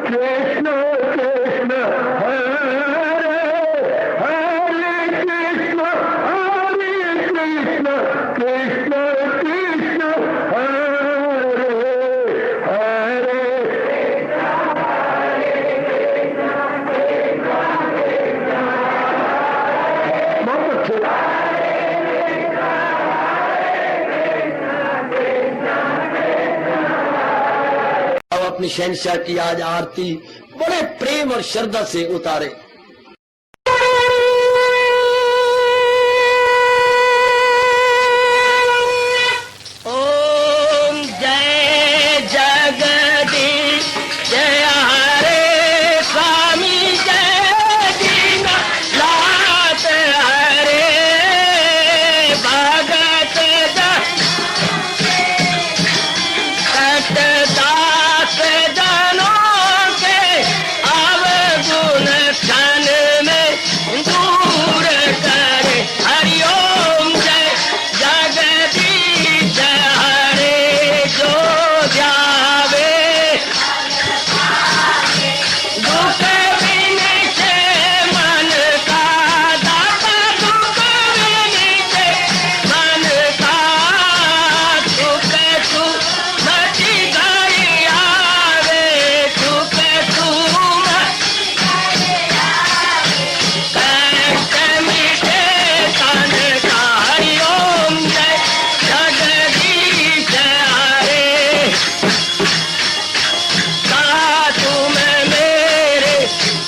कृष्ण कृष्ण हरे हरे कृष्ण कृष्ण कृष्ण कृष्ण हरे हरे बहुत अच्छे। अब अपनी शहंशाह की आज आरती बड़े प्रेम और श्रद्धा से उतारे। ओम जय जगदीश जय हरे स्वामी जय दीनानाथ हरे भगत दास जनों के अवगुण क्षण में दूर करे। हरिओम जय जगदीश हरे जो ध्यावे दुख विनिचे मन का दाता दुख विनिचे मन का सुख तू मची गई आवे सुख तू कष्ट मिटे तन का। हरिओम जय जगदीश हरे कहा तुम मेरे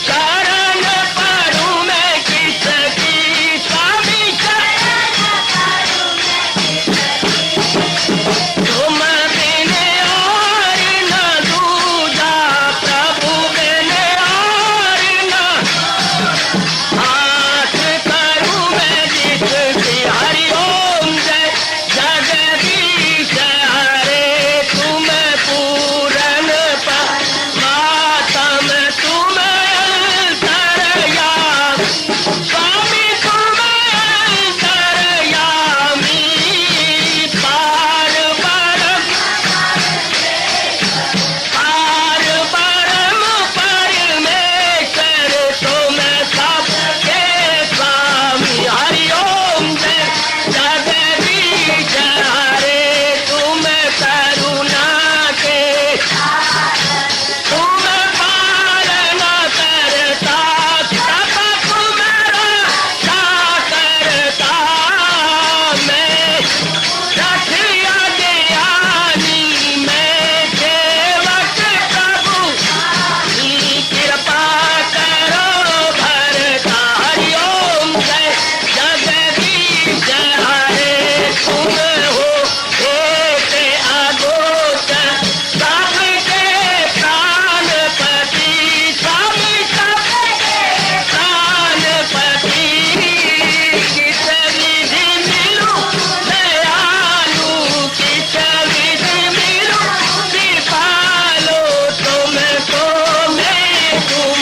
शरण पड़ूं मैं किसकी स्वामी तुम बिन और न दूजा प्रभु बिन और न हाथ करूं मैं जिसकी। हरिओम जय जगदीश हरे तुम पूरन परमात्म तुम अंतर्यामी स्वामी तुम अंतर्यामी पार परम परमेश्वर तुम सबके स्वामी। हरिओम जय जगदीश हरे तुम करुणा के तुम पालन करता सब तुम्हारा करता मैं रखिया ज्ञानी मैं सेवक प्रभु की कृपा करो भरता। हरिओम जय जगदीश हरे तुम हो एक अगोचर सबके प्राणपति स्वामी सबके प्राणपति किस विधि मिलूं दयालु किस विधि मिलूं कृपालो तुमको मैं तुम।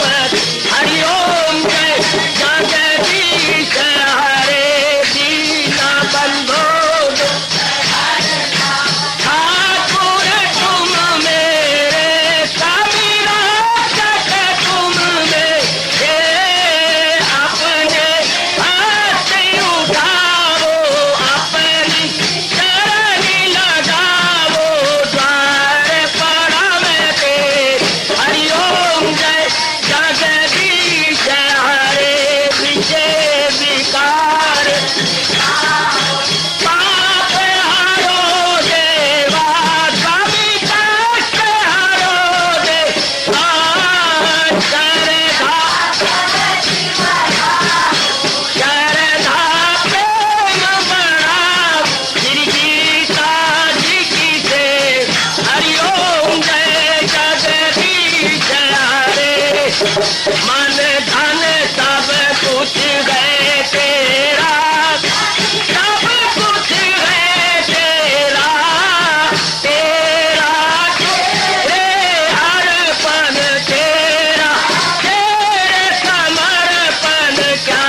हरिओम जय जगदीश हरे दीना बंधो ठाकुर तुम मेरे स्वामी रक्षक तुम मेरे अपने हाथ उठाओ अपनी शरण लगाओ द्वार पड़ा मैं तेरे। हरिओम जय जगदीश हरे विजय विकार पाप हरो देवा स्वामी कष्ट हरो देवा श्रद्धा प्रेम बढ़ाओ श्री गीता जी की से। हरिओम जय जगदीश हरे मन धन सब कुछ है तेरा सब कुछ है तेरा तेरा तेरे अर्पण तेरा तेरे समर्पण क्या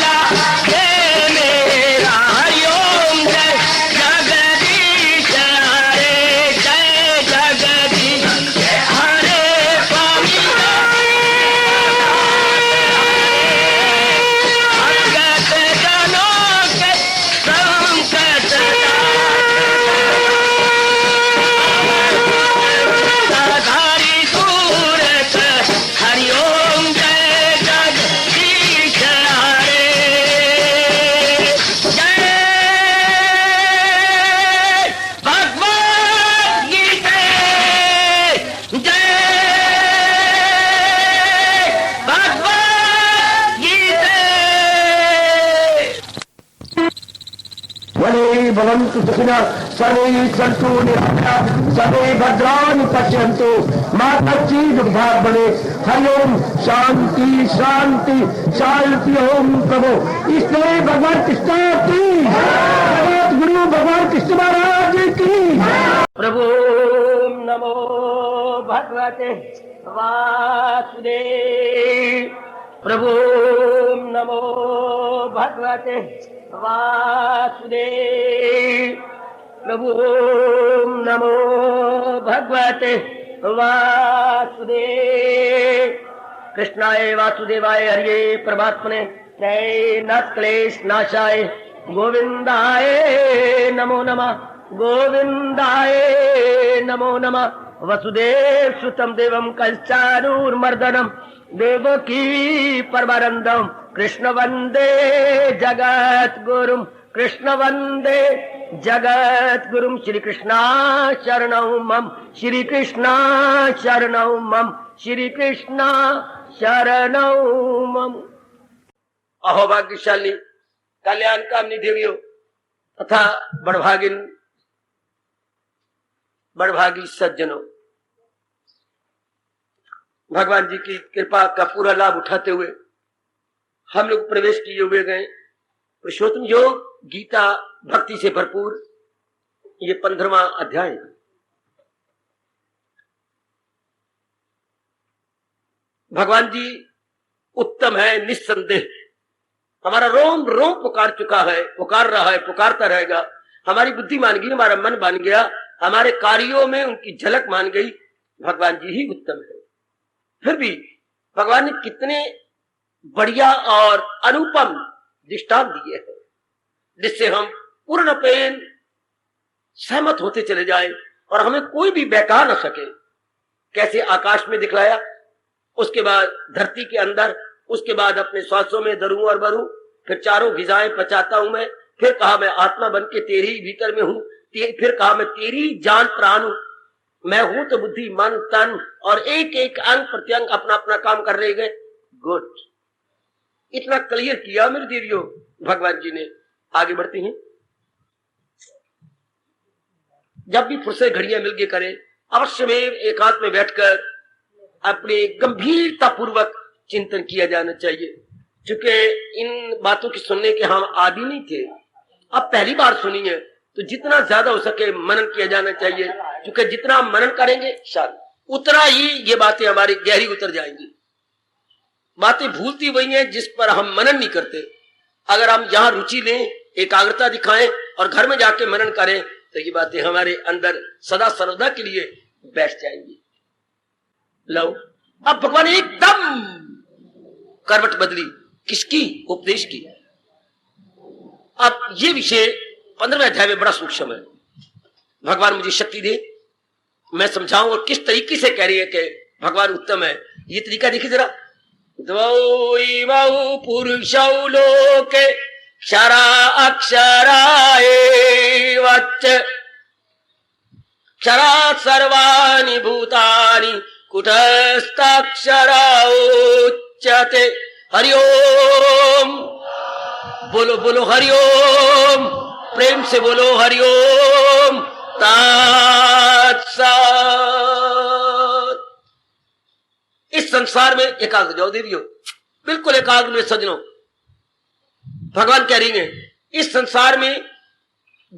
लागे मेरा। हरिओम जय जगदीश हरे जय जगदीश हरे स्वामी भवन्तु सुखिनः सर्वे सन्तु निरामयाः सर्वे भद्राणि पश्यन्तु मा कश्चित् दुर्भाग् भवेत्। हरि ओम शांति शांति शांति। ओम प्रभु इसलिए भगवान कृष्ण की जगत गुरु भगवान कृष्ण महाराज की। प्रभु नमो भगवते वासुदेव। प्रभु नमो भगवते वासुदेव। प्रभु नमो भगवते वासुदेव। कृष्णाय वासुदेवाय हरिये परमात्मने नैनाथ क्लेश नाशाय गोविंदाय नमो नमः। गोविंदाय नमो नमः। वसुदेव सुतं देवं कंसानूरमर्दनं देवकी परमानंदं कृष्ण वंदे जगत गुरुम। कृष्ण वंदे जगत गुरुम। श्री कृष्णा शरणं मम। श्री कृष्णा शरणं मम। श्री कृष्णा शरणं मम। अहो भाग्यशाली कल्याण कामनी देवियों तथा बड़भागी सज्जनों, भगवान जी की कृपा का पूरा लाभ उठाते हुए हम लोग प्रवेश किए हुए गए पुरुषोत्तम योग गीता भक्ति से भरपूर ये 15वां अध्याय। भगवान जी उत्तम है निस्संदेह। हमारा रोम रोम पुकार चुका है, पुकार रहा है, पुकारता रहेगा। हमारी बुद्धि मान गई, हमारा मन मान गया, हमारे कार्यों में उनकी झलक मान गई। भगवान जी ही उत्तम है। फिर भी भगवान ने कितने बढ़िया और अनुपम दृष्टांत दिए हैं जिससे हम पूर्ण पेन सहमत होते चले जाए और हमें कोई भी बहका न सके। कैसे आकाश में दिखलाया, उसके बाद धरती के अंदर, उसके बाद अपने श्वासों में धरूं और भरूं, फिर चारों गिजाएं पचाता हूं मैं, फिर कहा मैं आत्मा बन के तेरे ही भीतर में हूं, फिर कहा मैं तेरी जान प्राण हूं। मैं हूं तो बुद्धि मन तन और एक एक अंग प्रत्यंग अपना अपना काम कर रहे गए। गुड, इतना क्लियर किया मेरे देवियों भगवान जी ने। आगे बढ़ते हैं। जब भी फुर्सत घड़ियां मिल के करें, अवश्य में एकांत में बैठकर अपने गंभीरता पूर्वक चिंतन किया जाना चाहिए। क्योंकि इन बातों की सुनने के हम आदि नहीं थे, अब पहली बार सुनी है, तो जितना ज्यादा हो सके मनन किया जाना चाहिए। क्योंकि जितना मनन करेंगे शायद उतना ही ये बातें हमारी गहरी उतर जाएंगी। बातें भूलती वही हैं जिस पर हम मनन नहीं करते। अगर हम यहाँ रुचि लें, एकाग्रता दिखाएं और घर में जाके मनन करें तो ये बातें हमारे अंदर सदा सर्वदा के लिए बैठ जाएंगी। लो, अब भगवान ने एकदम करवट बदली। किसकी? उपदेश की। अब ये विषय 15वें अध्याय में बड़ा सूक्ष्म है। भगवान मुझे शक्ति दे, मैं समझाऊं और किस तरीके से कह रही है कि भगवान उत्तम है। ये तरीका देखिए जरा। द्वौ पुरुषौ लोके क्षरा अक्षराय वच्च क्षरा सर्वाणि भूतानि कुटस्थाक्षरा उच्यते। हरि ओम। बोलो बोलो हरि ओम। प्रेम से बोलो हरि ओम। तत्सत। इस संसार में एकाग्र जाओ देवियों, बिल्कुल एकाग्र में सजनों। भगवान कह रही हैं इस संसार में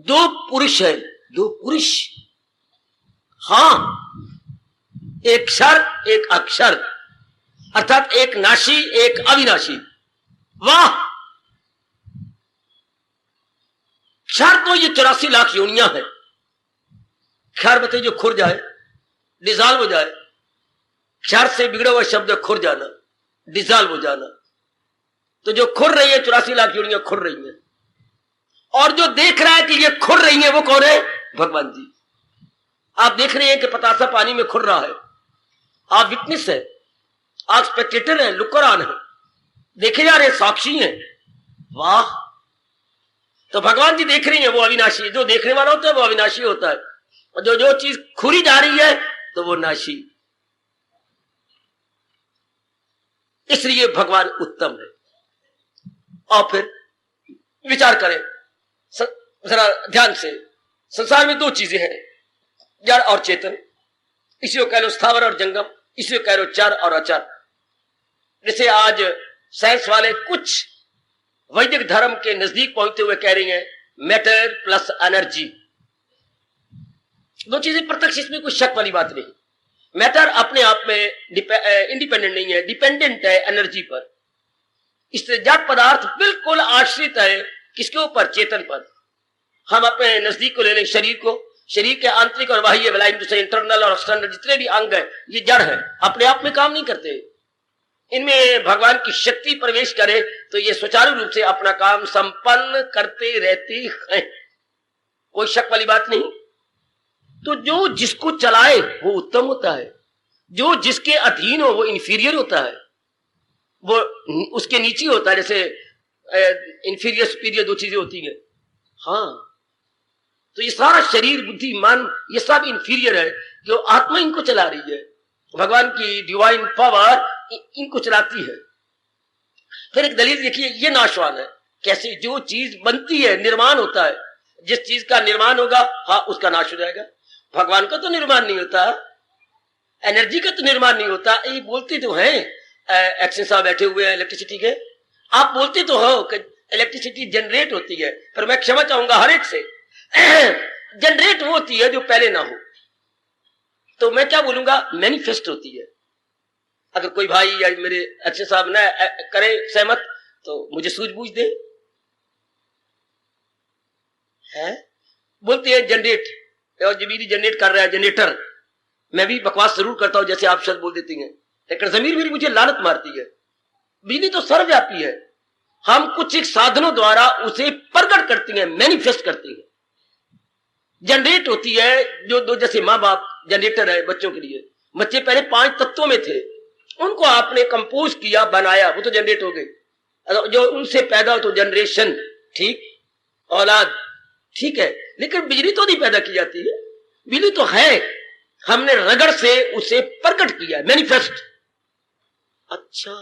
दो पुरुष है, दो पुरुष। हां, एक क्षर एक अक्षर, अर्थात एक नाशी एक अविनाशी। वाह, क्षर तो ये 84 लाख योनियां है। क्षर बते जो खुर जाए, डिजॉल्व हो जाए। क्षर से बिगड़ा हुआ शब्द खुर जाना, डिजॉल्व हो जाना। तो जो खुर रही है 84 लाख योनियां खुर रही हैं, और जो देख रहा है कि ये खुर रही है वो कौन है? भगवान जी। आप देख रहे हैं कि पतासा पानी में खुर रहा है, आप विटनेस है, आप स्पेक्टेटर है, लुकर ऑन है, देखे जा रहे साक्षी हैं। वाह, तो भगवान जी देख रही हैं, वो अविनाशी। जो देखने वाला होता है वो अविनाशी होता है, और जो जो चीज खुरी जा रही है तो वो नाशी। इसलिए भगवान उत्तम है। और फिर विचार करें, जरा ध्यान से, संसार में दो चीजें हैं, जड़ और चेतन। इसी को कह लो स्थावर और जंगम, इसी को कह लो चर और अचर। जैसे आज साइंस वाले कुछ वैदिक धर्म के नजदीक पहुंचते हुए कह रही हैं मैटर प्लस एनर्जी, दो चीजें प्रत्यक्ष, इसमें कोई शक वाली बात नहीं। मैटर अपने आप में इंडिपेंडेंट नहीं है, डिपेंडेंट है एनर्जी पर। इससे जड़ पदार्थ बिल्कुल आश्रित है किसके ऊपर? चेतन पर। हम अपने नजदीक को ले लें, शरीर को, शरीर के आंतरिक और बाह्य बलाइन, जैसे इंटरनल और एक्सटर्नल जितने भी अंग है, ये जड़ है, अपने आप में काम नहीं करते। इनमें भगवान की शक्ति प्रवेश करे तो ये सुचारू रूप से अपना काम संपन्न करते रहती है, कोई शक वाली बात नहीं। तो जो जिसको चलाए वो उत्तम होता है, जो जिसके अधीन हो वो इंफीरियर होता है, वो उसके नीचे होता है। जैसे इंफीरियर सुपीरियर दो चीजें होती है। हाँ, तो ये सारा शरीर बुद्धि मन ये सब इंफीरियर है, जो आत्मा इनको चला रही है, भगवान की डिवाइन पावर इनको चलाती है। फिर एक दलील देखिए, ये नाशवान है। कैसे? जो चीज बनती है, निर्माण होता है, जिस चीज का निर्माण होगा हाँ उसका नाश हो जाएगा। भगवान का तो निर्माण नहीं होता, एनर्जी का तो निर्माण नहीं होता। ये बोलते तो हैं, एक्शन साहब बैठे हुए हैं इलेक्ट्रिसिटी के, आप बोलते तो हो कि इलेक्ट्रिसिटी जनरेट होती है, पर मैं क्षमा चाहूंगा हर एक से, जनरेट वो होती है जो पहले ना हो। तो मैं क्या बोलूंगा, मैनिफेस्ट होती है। अगर कोई भाई या मेरे अच्छे साहब न करे सहमत तो मुझे सूझबूझ दे। है बोलते हैं जनरेट, और जमीरी जनरेट कर रहा है, जनरेटर। मैं भी बकवास जरूर करता हूं जैसे आप शब्द बोल देती हैं, लेकिन जमीर मेरी मुझे लानत मारती है। बिजली तो सर्वव्यापी है, हम कुछ एक साधनों द्वारा उसे प्रकट करती हैं, मैनिफेस्ट करती हैं। जनरेट होती है जो दो, जैसे माँ बाप जनरेटर है बच्चों के लिए। बच्चे पहले 5 तत्वों में थे, उनको आपने कंपोज किया, बनाया, वो तो जनरेट हो गए। जो उनसे पैदा हो तो जनरेशन, ठीक, औलाद, ठीक है। लेकिन बिजली तो नहीं पैदा की जाती है, बिजली तो है, हमने रगड़ से उसे प्रकट किया, मैनिफेस्ट। अच्छा,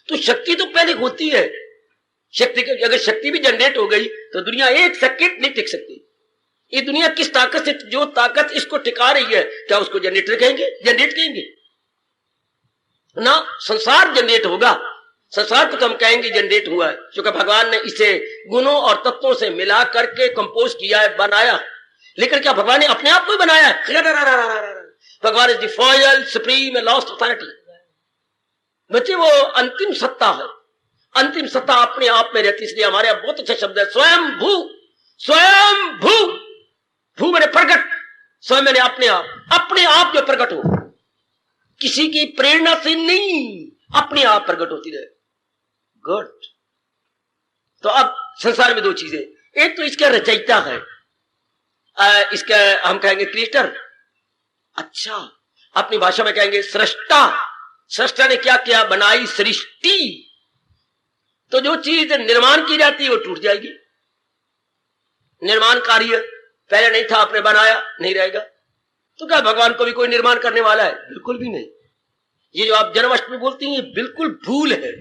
तो शक्ति तो पहले होती है। शक्ति अगर शक्ति भी जनरेट हो गई तो दुनिया एक सेकंड नहीं टिक सकती। ये दुनिया किस ताकत से, जो ताकत इसको टिका रही है, क्या उसको जनरेटर कहेंगे? जनरेट कहेंगे ना। संसार जनरेट होगा, संसार को तो हम कहेंगे जनरेट हुआ है, क्योंकि भगवान ने इसे गुणों और तत्वों से मिला करके कंपोज किया है, बनाया। लेकिन क्या भगवान ने अपने आप को बनाया है? भगवान is the final supreme lost authority. बच्चे वो अंतिम सत्ता है, अंतिम सत्ता अपने आप में रहती। इसलिए हमारे यहाँ बहुत अच्छा शब्द है स्वयं भू। स्वयं भू, भू मैंने प्रकट, स्वयं मैंने अपने आप जो प्रकट हो, किसी की प्रेरणा से नहीं, अपने आप प्रकट होती रहे। गुड। तो अब संसार में दो चीजें, एक तो इसका रचयिता है, इसका हम कहेंगे क्रिएटर। अच्छा, अपनी भाषा में कहेंगे सृष्टा। सृष्टा ने क्या किया? बनाई सृष्टि। तो जो चीज निर्माण की जाती है वो टूट जाएगी। निर्माण कार्य पहले नहीं था, आपने बनाया, नहीं रहेगा। तो क्या भगवान को भी कोई निर्माण करने वाला है? बिल्कुल भी नहीं। ये जो आप जन्माष्टमी बोलती हैं, बिल्कुल भूल है।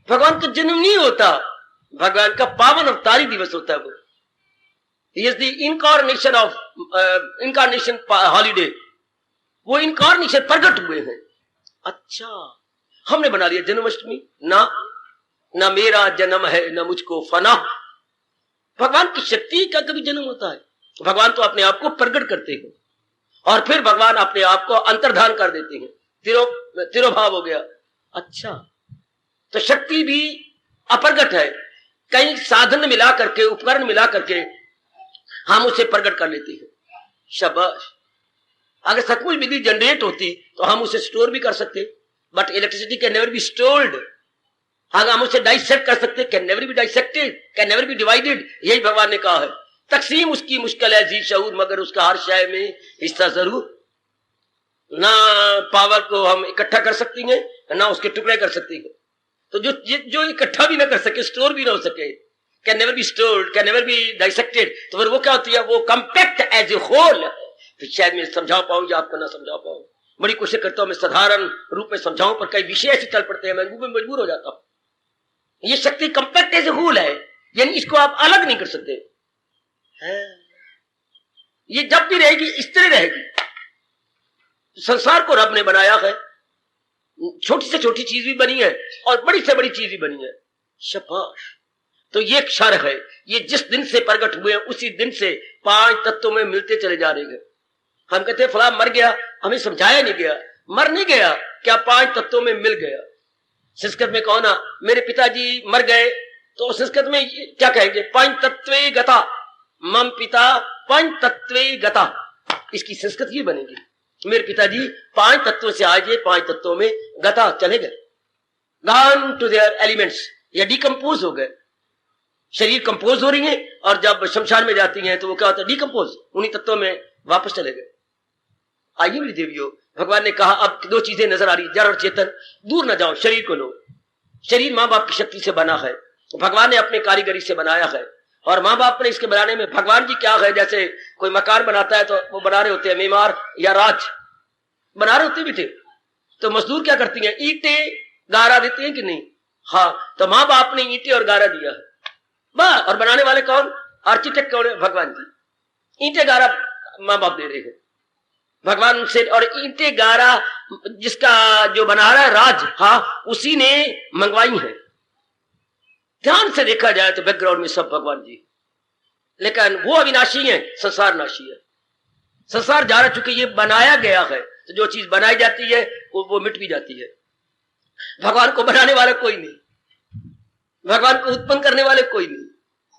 भगवान का जन्म नहीं होता, भगवान का पावन अवतारी दिवस होता है। वो is the incarnation of incarnation holiday. वो इनकारनेशन प्रकट हुए हैं। अच्छा, हमने बना लिया जन्माष्टमी। ना मेरा जन्म है ना मुझको फना। भगवान की शक्ति का कभी जन्म होता है? भगवान तो अपने आप को प्रकट करते हैं और फिर भगवान अपने आप को अंतर्धान कर देते हैं। तिरोभाव हो गया। अच्छा, तो शक्ति भी अप्रगट है, कई साधन मिला करके, उपकरण मिला करके हम उसे प्रकट कर लेते हैं। शाबाश। अगर सचमुच बिजली जनरेट होती तो हम उसे स्टोर भी कर सकते, but electricity can never be stored. अगर हम उसे डाइसेक्ट कर सकते, can never be dissected, can never be divided. यही भगवान ने कहा है। तकसीम उसकी मुश्किल है जी शऊर, मगर उसका हर शय में हिस्सा जरूर। ना पावर को हम इकट्ठा कर सकती हैं, ना उसके टुकड़े कर सकती हैं। तो जो इकट्ठा भी ना कर सके, स्टोर भी ना हो सके, can never be stored, can never be dissected, तो फिर वो क्या होती है? वो कंपैक्ट एज ए होल। तो शायद मैं समझा पाऊं या आपको ना समझा पाऊं। बड़ी कोशिश करता हूं मैं साधारण रूप में समझाऊं, पर कई विषय ऐसे चल पड़ते हैं, मैं मजबूर हो जाता हूं। ये शक्ति कंपैक्ट एज ए होल है, यानी इसको आप अलग नहीं कर सकते हैं। ये जब भी रहेगी इस तरह रहेगी। संसार को रब ने बनाया है, छोटी से छोटी चीज भी बनी है और बड़ी से बड़ी चीज भी बनी है। शाबाश। तो ये क्षर है, ये जिस दिन से प्रकट हुए उसी दिन से 5 तत्वों में मिलते चले जा रहे हैं। हम कहते हैं फलां मर गया, हमें समझाया नहीं गया, मर नहीं गया, क्या 5 तत्वों में मिल गया। संस्कृत में कहो ना मेरे पिताजी मर गए, तो संस्कृत में क्या कहेंगे, पंचतत्वे गता, मम पिता पंचतत्वे गता। इसकी संस्कृत ये बनेगी, मेरे पिताजी 5 तत्वों से आज ये 5 तत्वों में गता चले गए, गॉन टू देयर एलिमेंट्स, या डिकम्पोज हो गए। शरीर कंपोज हो रही है और जब शमशान में जाती हैं तो वो क्या होता है, डिकम्पोज, उन्हीं तत्वों में वापस चले गए। आइए मेरी देवियों, भगवान ने कहा अब 2 चीजें नजर आ रही, जड़ और चेतन। दूर न जाओ, शरीर को लो। शरीर माँ बाप की शक्ति से बना है, भगवान ने अपनी कारीगरी से बनाया है। और माँ बाप ने इसके बनाने में, भगवान जी क्या है, जैसे कोई मकान बनाता है तो वो बना रहे होते हैं, मीमार या राज बना रहे होते भी थे, तो मजदूर क्या करती हैं, ईंटें गारा देती हैं कि नहीं। हाँ, तो माँ बाप ने ईंटें और गारा दिया है बस, और बनाने वाले कौन, आर्किटेक्ट कौन है, भगवान जी। ईंटें गारा माँ बाप दे रहे हैं भगवान से, और ईंटें गारा जिसका जो बना रहा है राज, हाँ उसी ने मंगवाई है। ध्यान से देखा जाए तो बैकग्राउंड में सब भगवान जी, लेकिन वो अविनाशी है, संसार नाशी है। संसार जा रहा, चूंकि ये बनाया गया है तो जो चीज बनाई जाती है वो मिट भी जाती है। भगवान को बनाने वाला कोई नहीं, भगवान को उत्पन्न करने वाले कोई नहीं।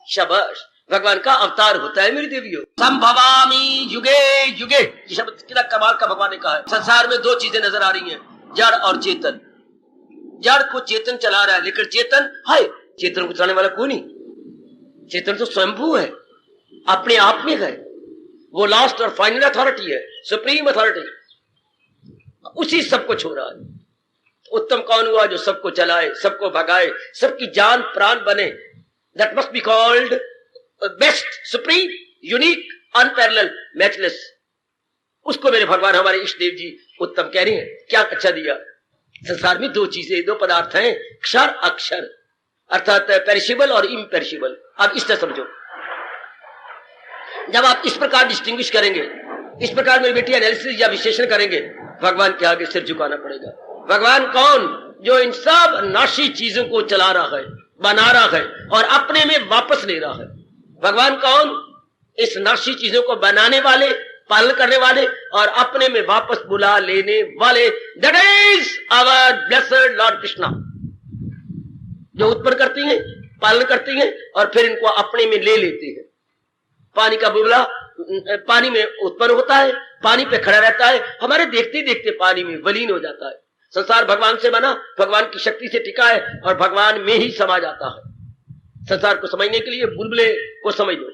शाबाश, भगवान का अवतार होता है मेरी देवियों। संभवामी युगे युगे, शब्द कितना कमाल का भगवान ने कहा है। संसार में 2 चीजें नजर आ रही हैं, जड़ और चेतन। जड़ को चेतन चला रहा है, लेकिन चेतन है, चेतन को चलाने वाला कोई नहीं। चेतन तो स्वयंभू है, अपने आप में है, वो लास्ट और फाइनल अथॉरिटी है, सुप्रीम अथॉरिटी, उसी सबको छोड़ा है। उत्तम कौन हुआ, जो सबको चलाए, सबको भगाए, सबकी जान प्राण बने। That must be called best, supreme, unique, unparalleled, matchless. उसको मेरे भगवान हमारे इष्ट देव जी उत्तम कह रहे हैं। क्या अच्छा दिया। संसार में 2 चीजें, 2 पदार्थ हैं, क्षर अक्षर, अर्थात पेरिशेबल और इम्पेरिशेबल। अब इस तरह समझो, जब आप इस प्रकार डिस्टिंग्विश करेंगे, इस प्रकार मेरी बेटी एनालिसिस या विश्लेषण करेंगे, भगवान के आगे सिर झुकाना पड़ेगा। भगवान कौन, जो इन सब नाशी चीजों को चला रहा है, बना रहा है और अपने में वापस ले रहा है। भगवान कौन, इस नाशी चीजों को बनाने वाले, पालन करने वाले और अपने में वापस बुला लेने वाले। That is our blessed lord Krishna, जो उत्पन्न करती हैं, पालन करती हैं और फिर इनको अपने में ले लेती है। पानी का बुलबुला पानी में उत्पन्न होता है, पानी पे खड़ा रहता है, हमारे देखते देखते पानी में विलीन हो जाता है। संसार भगवान से बना, भगवान की शक्ति से टिका है और भगवान में ही समा जाता है। संसार को समझने के लिए बुलबुले को समझ लो,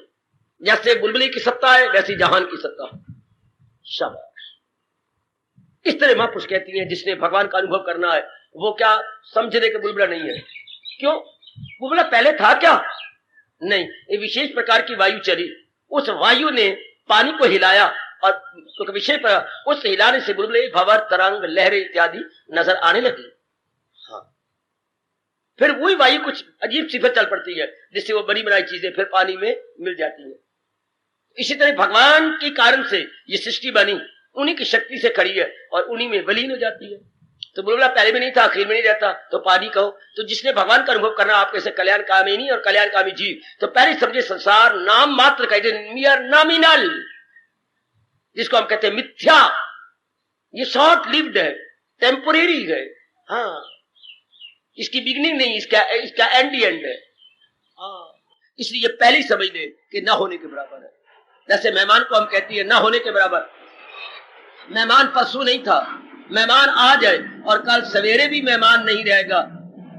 जैसे बुलबुले की सत्ता है वैसी जहान की सत्ता है। शाबाश। इस तरह महापुरुष कहती हैं, जिसने भगवान का अनुभव करना है वो क्या समझने का बुलबुला नहीं है। क्यों, बुलबुला पहले था क्या, नहीं, ये विशेष प्रकार की वायु चली, उस वायु ने पानी को हिलाया और तो विषय पर उस हिलाने से बुलबुले, भंवर, तरंग, लहरें इत्यादि नजर आने लगी। हाँ, फिर वही वायु कुछ अजीब सी फिर चल पड़ती है, जिससे वो बड़ी बनाई चीजें फिर पानी में मिल जाती है। इसी तरह भगवान के कारण से ये सृष्टि बनी, उन्हीं की शक्ति से खड़ी है और उन्हीं में विलीन हो जाती है। तो बुलबुला पहले में नहीं था, आखिर में नहीं रहता, तो पानी कहो। तो जिसने भगवान का अनुभव करना, आप कैसे कल्याण कामिनी और कल्याण कामी जीव, तो पहले समझे संसार नाम मात्र कहते, मियर नॉमिनल, जिसको हम कहते हैं मिथ्या, ये शॉर्ट लिव्ड है, टेम्पोरेरी है। हाँ, इसकी बिगनिंग नहीं, इसका एंड ही एंड है। हाँ, इसलिए पहले ही समझ ले कि ना होने के बराबर है। जैसे मेहमान को हम कहती है ना होने के बराबर, मेहमान परसों नहीं था, मेहमान आज है और कल सवेरे भी मेहमान नहीं रहेगा,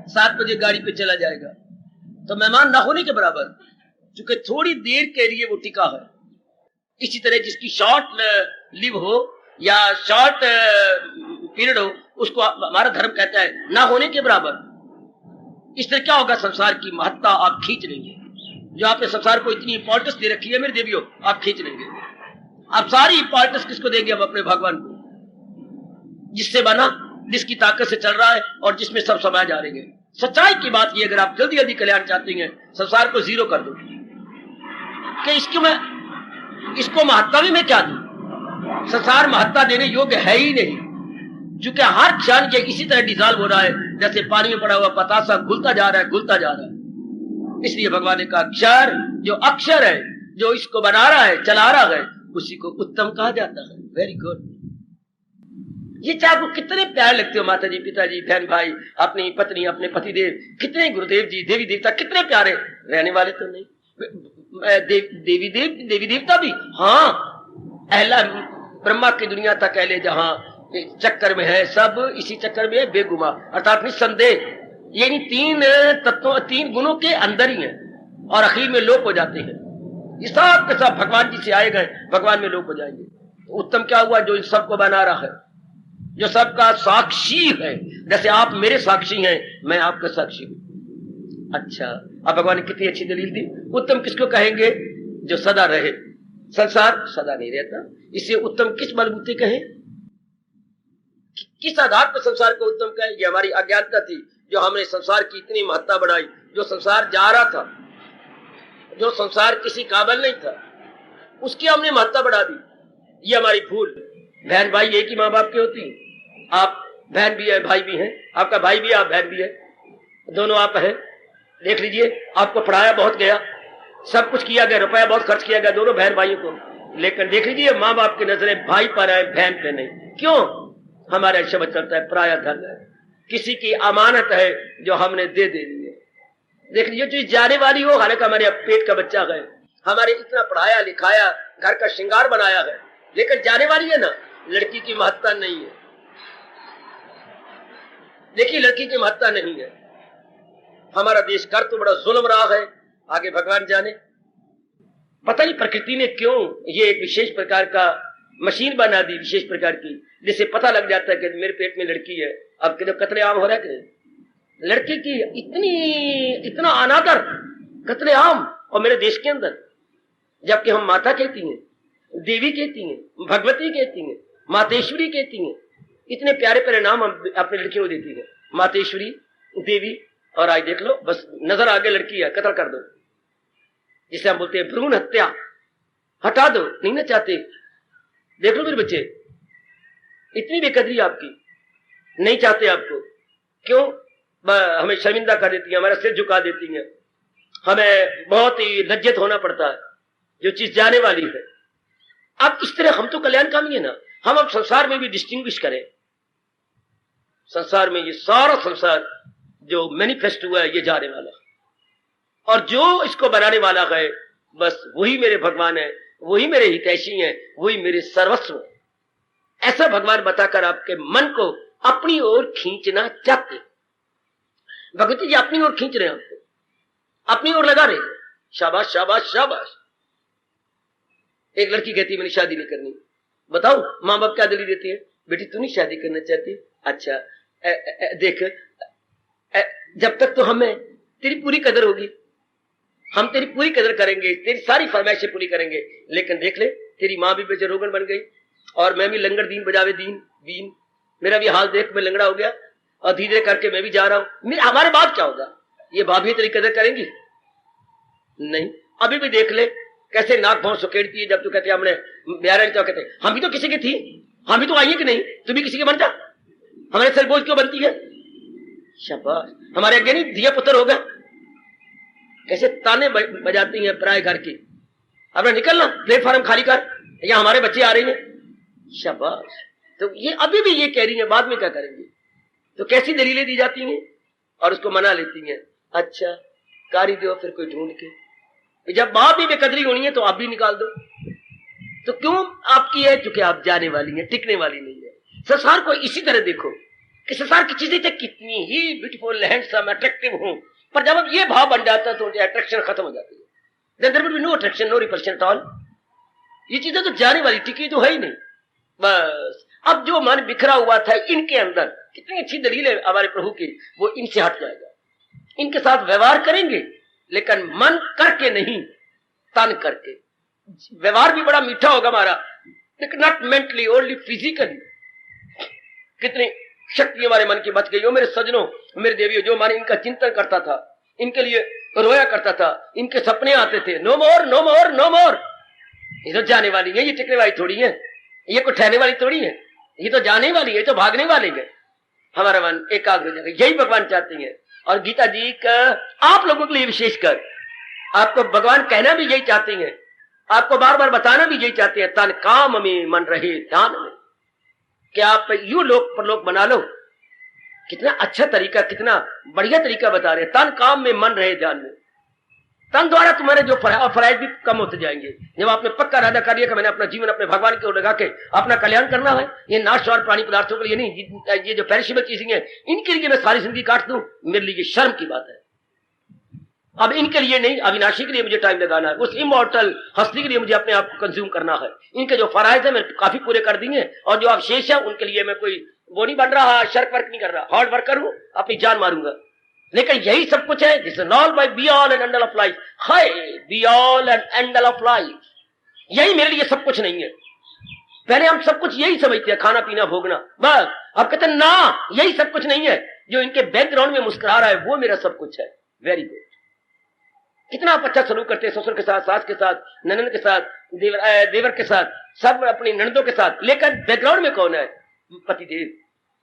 7 बजे गाड़ी पे चला जाएगा, तो मेहमान ना होने के बराबर, क्योंकि थोड़ी देर के लिए वो टिका है। इसी तरह जिसकी शॉर्ट लिव हो या शॉर्ट पीरियड हो, उसको हमारा धर्म कहता है ना होने के बराबर। इस तरह क्या होगा, संसार की महत्ता आप खींच लेंगे। जो आपने संसार को इतनी इंपॉर्टेंस दे रखी है मेरे देवियों, आप खींच लेंगे। आप सारी इंपॉर्टेंस किसको देंगे, अब अपने भगवान को, जिससे बना, जिसकी ताकत से चल रहा है और जिसमें सब समय जा रहे हैं। सच्चाई की बात ये, अगर आप जल्दी जल्दी कल्याण चाहते हैं, संसार को जीरो कर दो कि इसको महत्ता भी मैं क्या दूं? संसार महत्ता देने योग्य है ही नहीं, क्योंकि हर क्षण ये इसी तरह डिजॉल्व हो रहा है जैसे पानी में पड़ा हुआ पतासा घुलता जा रहा है, घुलता जा रहा है। इसलिए भगवान ने कहा अक्षर, जो अक्षर है, जो इसको बना रहा है, चला रहा है, उसी को उत्तम कहा जाता है। Very good. ये चाहे आपको कितने प्यार लगते हो, माता जी, पिताजी, बहन भाई, अपनी पत्नी, अपने पतिदेव, कितने गुरुदेव जी, देवी देवता कितने प्यारे, रहने वाले तो नहीं। देवी देवता भी, हाँ, अहला ब्रह्मा की दुनिया तक अहले जहां चक्कर में है, सब इसी चक्कर में है, बेगुमा अर्थात निस्संदेह। ये तीन तत्वों, तीन गुणों के अंदर ही है और आखिर में लोप हो जाते हैं। ये सब के सब भगवान जी से आए गए, भगवान में लोप हो जाएंगे। तो उत्तम क्या हुआ? जो इन सबको बना रहा है, जो सबका साक्षी है। जैसे आप मेरे साक्षी हैं, मैं आपका साक्षी हूं। अच्छा, अब भगवान ने कितनी अच्छी दलील दी। उत्तम किसको कहेंगे? जो सदा रहे। संसार सदा नहीं रहता, इसे उत्तम किस बलबूते कहें? किस आधार पर संसार को उत्तम कहेंगे? हमारी अज्ञानता थी, जो हमने संसार की इतनी महत्ता बढ़ाई। जो संसार जा रहा था, जो संसार किसी काबिल नहीं था, उसकी हमने महत्ता बढ़ा दी। ये हमारी भूल। बहन भाई एक ही माँ बाप के होती, आप बहन भी है, भाई भी है, आपका भाई भी है, आप बहन भी है, दोनों आप हैं। देख लीजिए, आपको पढ़ाया बहुत गया, सब कुछ किया गया, रुपया बहुत खर्च किया गया दोनों बहन भाइयों को, लेकिन देख लीजिए माँ बाप की नजरें भाई पर है, बहन पे नहीं। क्यों? हमारा शब्द चलता है पराया धन है, किसी की अमानत है जो हमने दे देनी है। देख लीजिए, जो जाने वाली हो, हालांकि हमारे पेट का बच्चा है, हमारे इतना पढ़ाया लिखाया, घर का श्रृंगार बनाया है, लेकिन जाने वाली है ना, लड़की की महत्ता नहीं है। देखिए, लड़की की महत्ता नहीं है। हमारा देश कर तो बड़ा जुल्म रहा है, आगे भगवान जाने। पता नहीं प्रकृति ने क्यों ये एक विशेष प्रकार का मशीन बना दी, विशेष प्रकार की, जिससे पता लग जाता है कि मेरे पेट में लड़की है। अब कितने कत्लेआम हो रहा है कि लड़की की इतना अनादर, कत्लेआम, और मेरे देश के अंदर, जबकि हम माता कहती हैं, देवी कहती हैं, भगवती कहती हैं, मातेश्वरी कहती हैं। इतने प्यारे प्यारे नाम हम अपनी लड़कियों को देती हैं, मातेश्वरी, देवी, और आज देख लो, बस नजर आगे लड़की है, कत्ल कर दो, जिसे हम बोलते हैं भ्रूण हत्या, हटा दो, नहीं ना चाहते। देख लो मेरे बच्चे, इतनी बेकदरी आपकी, नहीं चाहते आपको। क्यों? हमें शर्मिंदा कर देती है, हमारा सिर झुका देती है, हमें बहुत ही लज्जित होना पड़ता है जो चीज जाने वाली है। अब इस तरह हम तो कल्याणकामी है ना, हम अब संसार में भी डिस्टिंग्विश करें। संसार में ये सारा संसार जो मैनिफेस्ट हुआ है, ये जाने वाला, और जो इसको बनाने वाला है, बस वही मेरे भगवान है, वही मेरे हितैषी हैं, वही मेरे सर्वस्व हैं। ऐसा भगवान बताकर आपके मन को अपनी ओर खींचना चाहते। भगवती जी अपनी ओर खींच रहे हैं, आपको अपनी ओर लगा रहे हैं। शाबाश शाबाश शाबाश। एक लड़की कहती है मैंने शादी नहीं करनी। बताओ माँ बाप क्या दलील देती है? बेटी तू नहीं शादी करना चाहती? अच्छा, देख, जब तक तो हमें तेरी पूरी कदर होगी, हम तेरी पूरी कदर करेंगे, तेरी सारी फरमाइशें पूरी करेंगे, लेकिन देख ले तेरी माँ भी बेजरोगन बन गई और मैं भी लंगर दीन बजावे दीन, मेरा भी हाल देख मैं लंगड़ा हो गया और धीरे करके मैं भी जा रहा हूं। हमारे बाद क्या होगा? ये भाभी तेरी कदर करेंगी? नहीं। अभी भी देख ले कैसे नाक भौं सुकेड़ती है, जब तू कहते हमने ब्याह तो कहते हम भी तो किसी की थी, हम भी तो आई है कि नहीं, तू भी किसी के बन जा, हमारे सर बोझ क्यों बनती है? शाबाश, हमारे आगे नहीं दिया पुत्र होगा। कैसे ताने बजाती हैं पराए घर की, अपना निकलना, प्लेटफॉर्म खाली कर, या हमारे बच्चे आ रहे हैं। शाबाश। तो ये अभी भी ये कह रही है, बाद में क्या करेंगे? तो कैसी दलीलें दी जाती हैं और उसको मना लेती हैं। अच्छा, कारी दो फिर कोई ढूंढ के, जब बाप भी बेकदरी होनी है तो आप भी निकाल दो। तो क्यों आपकी है? क्योंकि आप जाने वाली है, टिकने वाली नहीं है। संसार को इसी तरह देखो कि संसार की चीजें चाहे कितनी ही ब्यूटीफुल, हैंडसम, अट्रैक्टिव हो, पर जब अब ये भाव बन जाता है तो अट्रैक्शन खत्म हो जाती है। There will be no attraction, no repulsion at all. ये चीजें तो जाने वाली, टिकी तो है ही नहीं। बस अब जो मन बिखरा हुआ था इनके अंदर, कितनी अच्छी दलील है हमारे प्रभु की, वो इनसे हट जाएगा। इनके साथ व्यवहार करेंगे, लेकिन मन करके नहीं, तन करके। व्यवहार भी बड़ा मीठा होगा हमारा, लेकिन नॉट मेंटली, ओनली फिजिकली। कितने शक्ति हमारे मन की बच गई हो। मेरे सजनों, मेरे देवियों, जो माने इनका चिंतन करता था, इनके लिए रोया करता था, इनके सपने आते थे, no more no more no more. ये तो जाने वाली है, ये टिकने वाली थोड़ी है, ये कुछ ठहरने वाली थोड़ी है, ये तो जाने वाली है, ये तो भागने वाली है। हमारा मन एकाग्र हो जाएगा, यही भगवान चाहते हैं। और गीता जी का आप लोगों के लिए विशेषकर आपको भगवान कहना भी यही चाहते हैं, आपको बार बार बताना भी यही चाहते हैं, तन काम में मन रहे ध्यान में। क्या आप यू लोक परलोक बना लो। कितना अच्छा तरीका, कितना बढ़िया तरीका बता रहे हैं। तन काम में मन रहे ध्यान में। तन द्वारा तुम्हारे जो फराइज भी कम होते जाएंगे। जब आपने पक्का इरादा कर लिया कि मैंने अपना जीवन अपने भगवान की ओर लगा के अपना कल्याण करना है, ये नाशवान प्राणी पदार्थों के लिए नहीं, ये जो पेरिशेबल चीजें हैं इनके लिए मैं सारी जिंदगी काट दूं, मेरे लिए शर्म की बात है। अब इनके लिए नहीं, अविनाशी के लिए मुझे टाइम लगाना है, उस इमॉर्टल हस्ती के लिए मुझे अपने आप को कंज्यूम करना है। इनके जो फराइज है मैं काफी पूरे कर दिए, और जो अवशेष है उनके लिए मैं कोई वो नहीं बन रहा, शर्क वर्क नहीं कर रहा, हार्ड वर्क करूं, अपनी जान मारूंगा। लेकिन यही सब कुछ है, this is all by be all and end of life. Hi be all and end of life, यही मेरे लिए सब कुछ नहीं है। पहले हम सब कुछ यही समझते हैं, खाना पीना भोगना, बस। अब कहते हैं ना, यही सब कुछ नहीं है। जो इनके बैकग्राउंड में मुस्कुरा रहा है वो मेरा सब कुछ है। Very good. कितना आप अच्छा सलूक करते हैं ससुर के साथ, सास के साथ, ननन के साथ, देवर के साथ, सब अपनी ननदों के साथ, लेकिन बैकग्राउंड में कौन है? पतिदेव।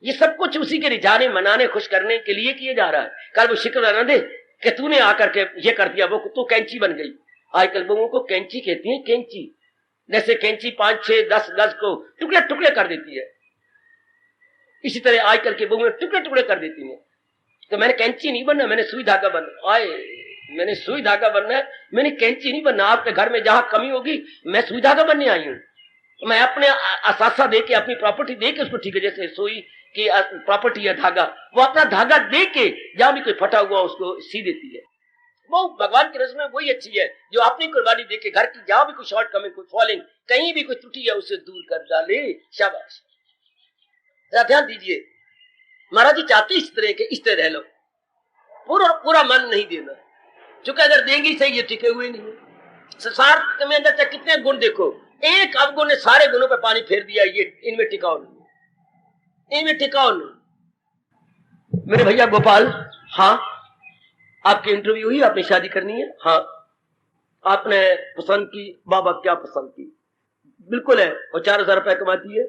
ये सब कुछ उसी के रिझाने, मनाने, खुश करने के लिए किए जा रहा है। कल वो शिकवा न दे कि तूने आकर के ये कर दिया, वो तू कैंची बन गई। आजकल बहुओं को कैंची कहती है, कैंची। जैसे कैंची 5, 6, 10 गज को टुकड़े टुकड़े कर देती है, इसी तरह आजकल के बहुएं टुकड़े टुकड़े कर देती हैं। तो मैंने कैंची नहीं बनना, मैंने सुई धागा बनना। आए, मैंने सुई धागा बनना है, मैंने कैंची नहीं बनना। आपके घर में जहां कमी होगी मैं सुई धागा बनने आई हूं। मैं अपने असासा दे के, अपनी प्रॉपर्टी दे के उसको, ठीक है, जैसे सुई की प्रॉपर्टी है धागा, वो अपना धागा दे के जहां भी कोई फटा हुआ उसको सी देती है। वो भगवान की रस्म में वही अच्छी है जो अपनी कुर्बानी दे के घर की जहां भी कोई शॉर्ट कमी, कोई फॉलिंग, कहीं भी कोई त्रुटि है उसे दूर कर डाले। शाबाश। ध्यान दीजिए, महाराज जी चाहते इस तरह के, इस तरह रह लो, पूरा पूरा मन नहीं देना, चूंकि अगर देंगे सही, ये टिके हुए नहीं है। संसार में अंदर कितने गुण देखो, एक अवगुण ने सारे गुणों पे पानी फेर दिया। ये इनमें टिकाओ नहीं, इनमें टिकाओ नहीं। मेरे भैया गोपाल, हाँ आपकी इंटरव्यू हुई, आपने शादी करनी है, हाँ आपने पसंद की, बाबा क्या पसंद की? बिल्कुल है, और 4000 रुपए कमाती है,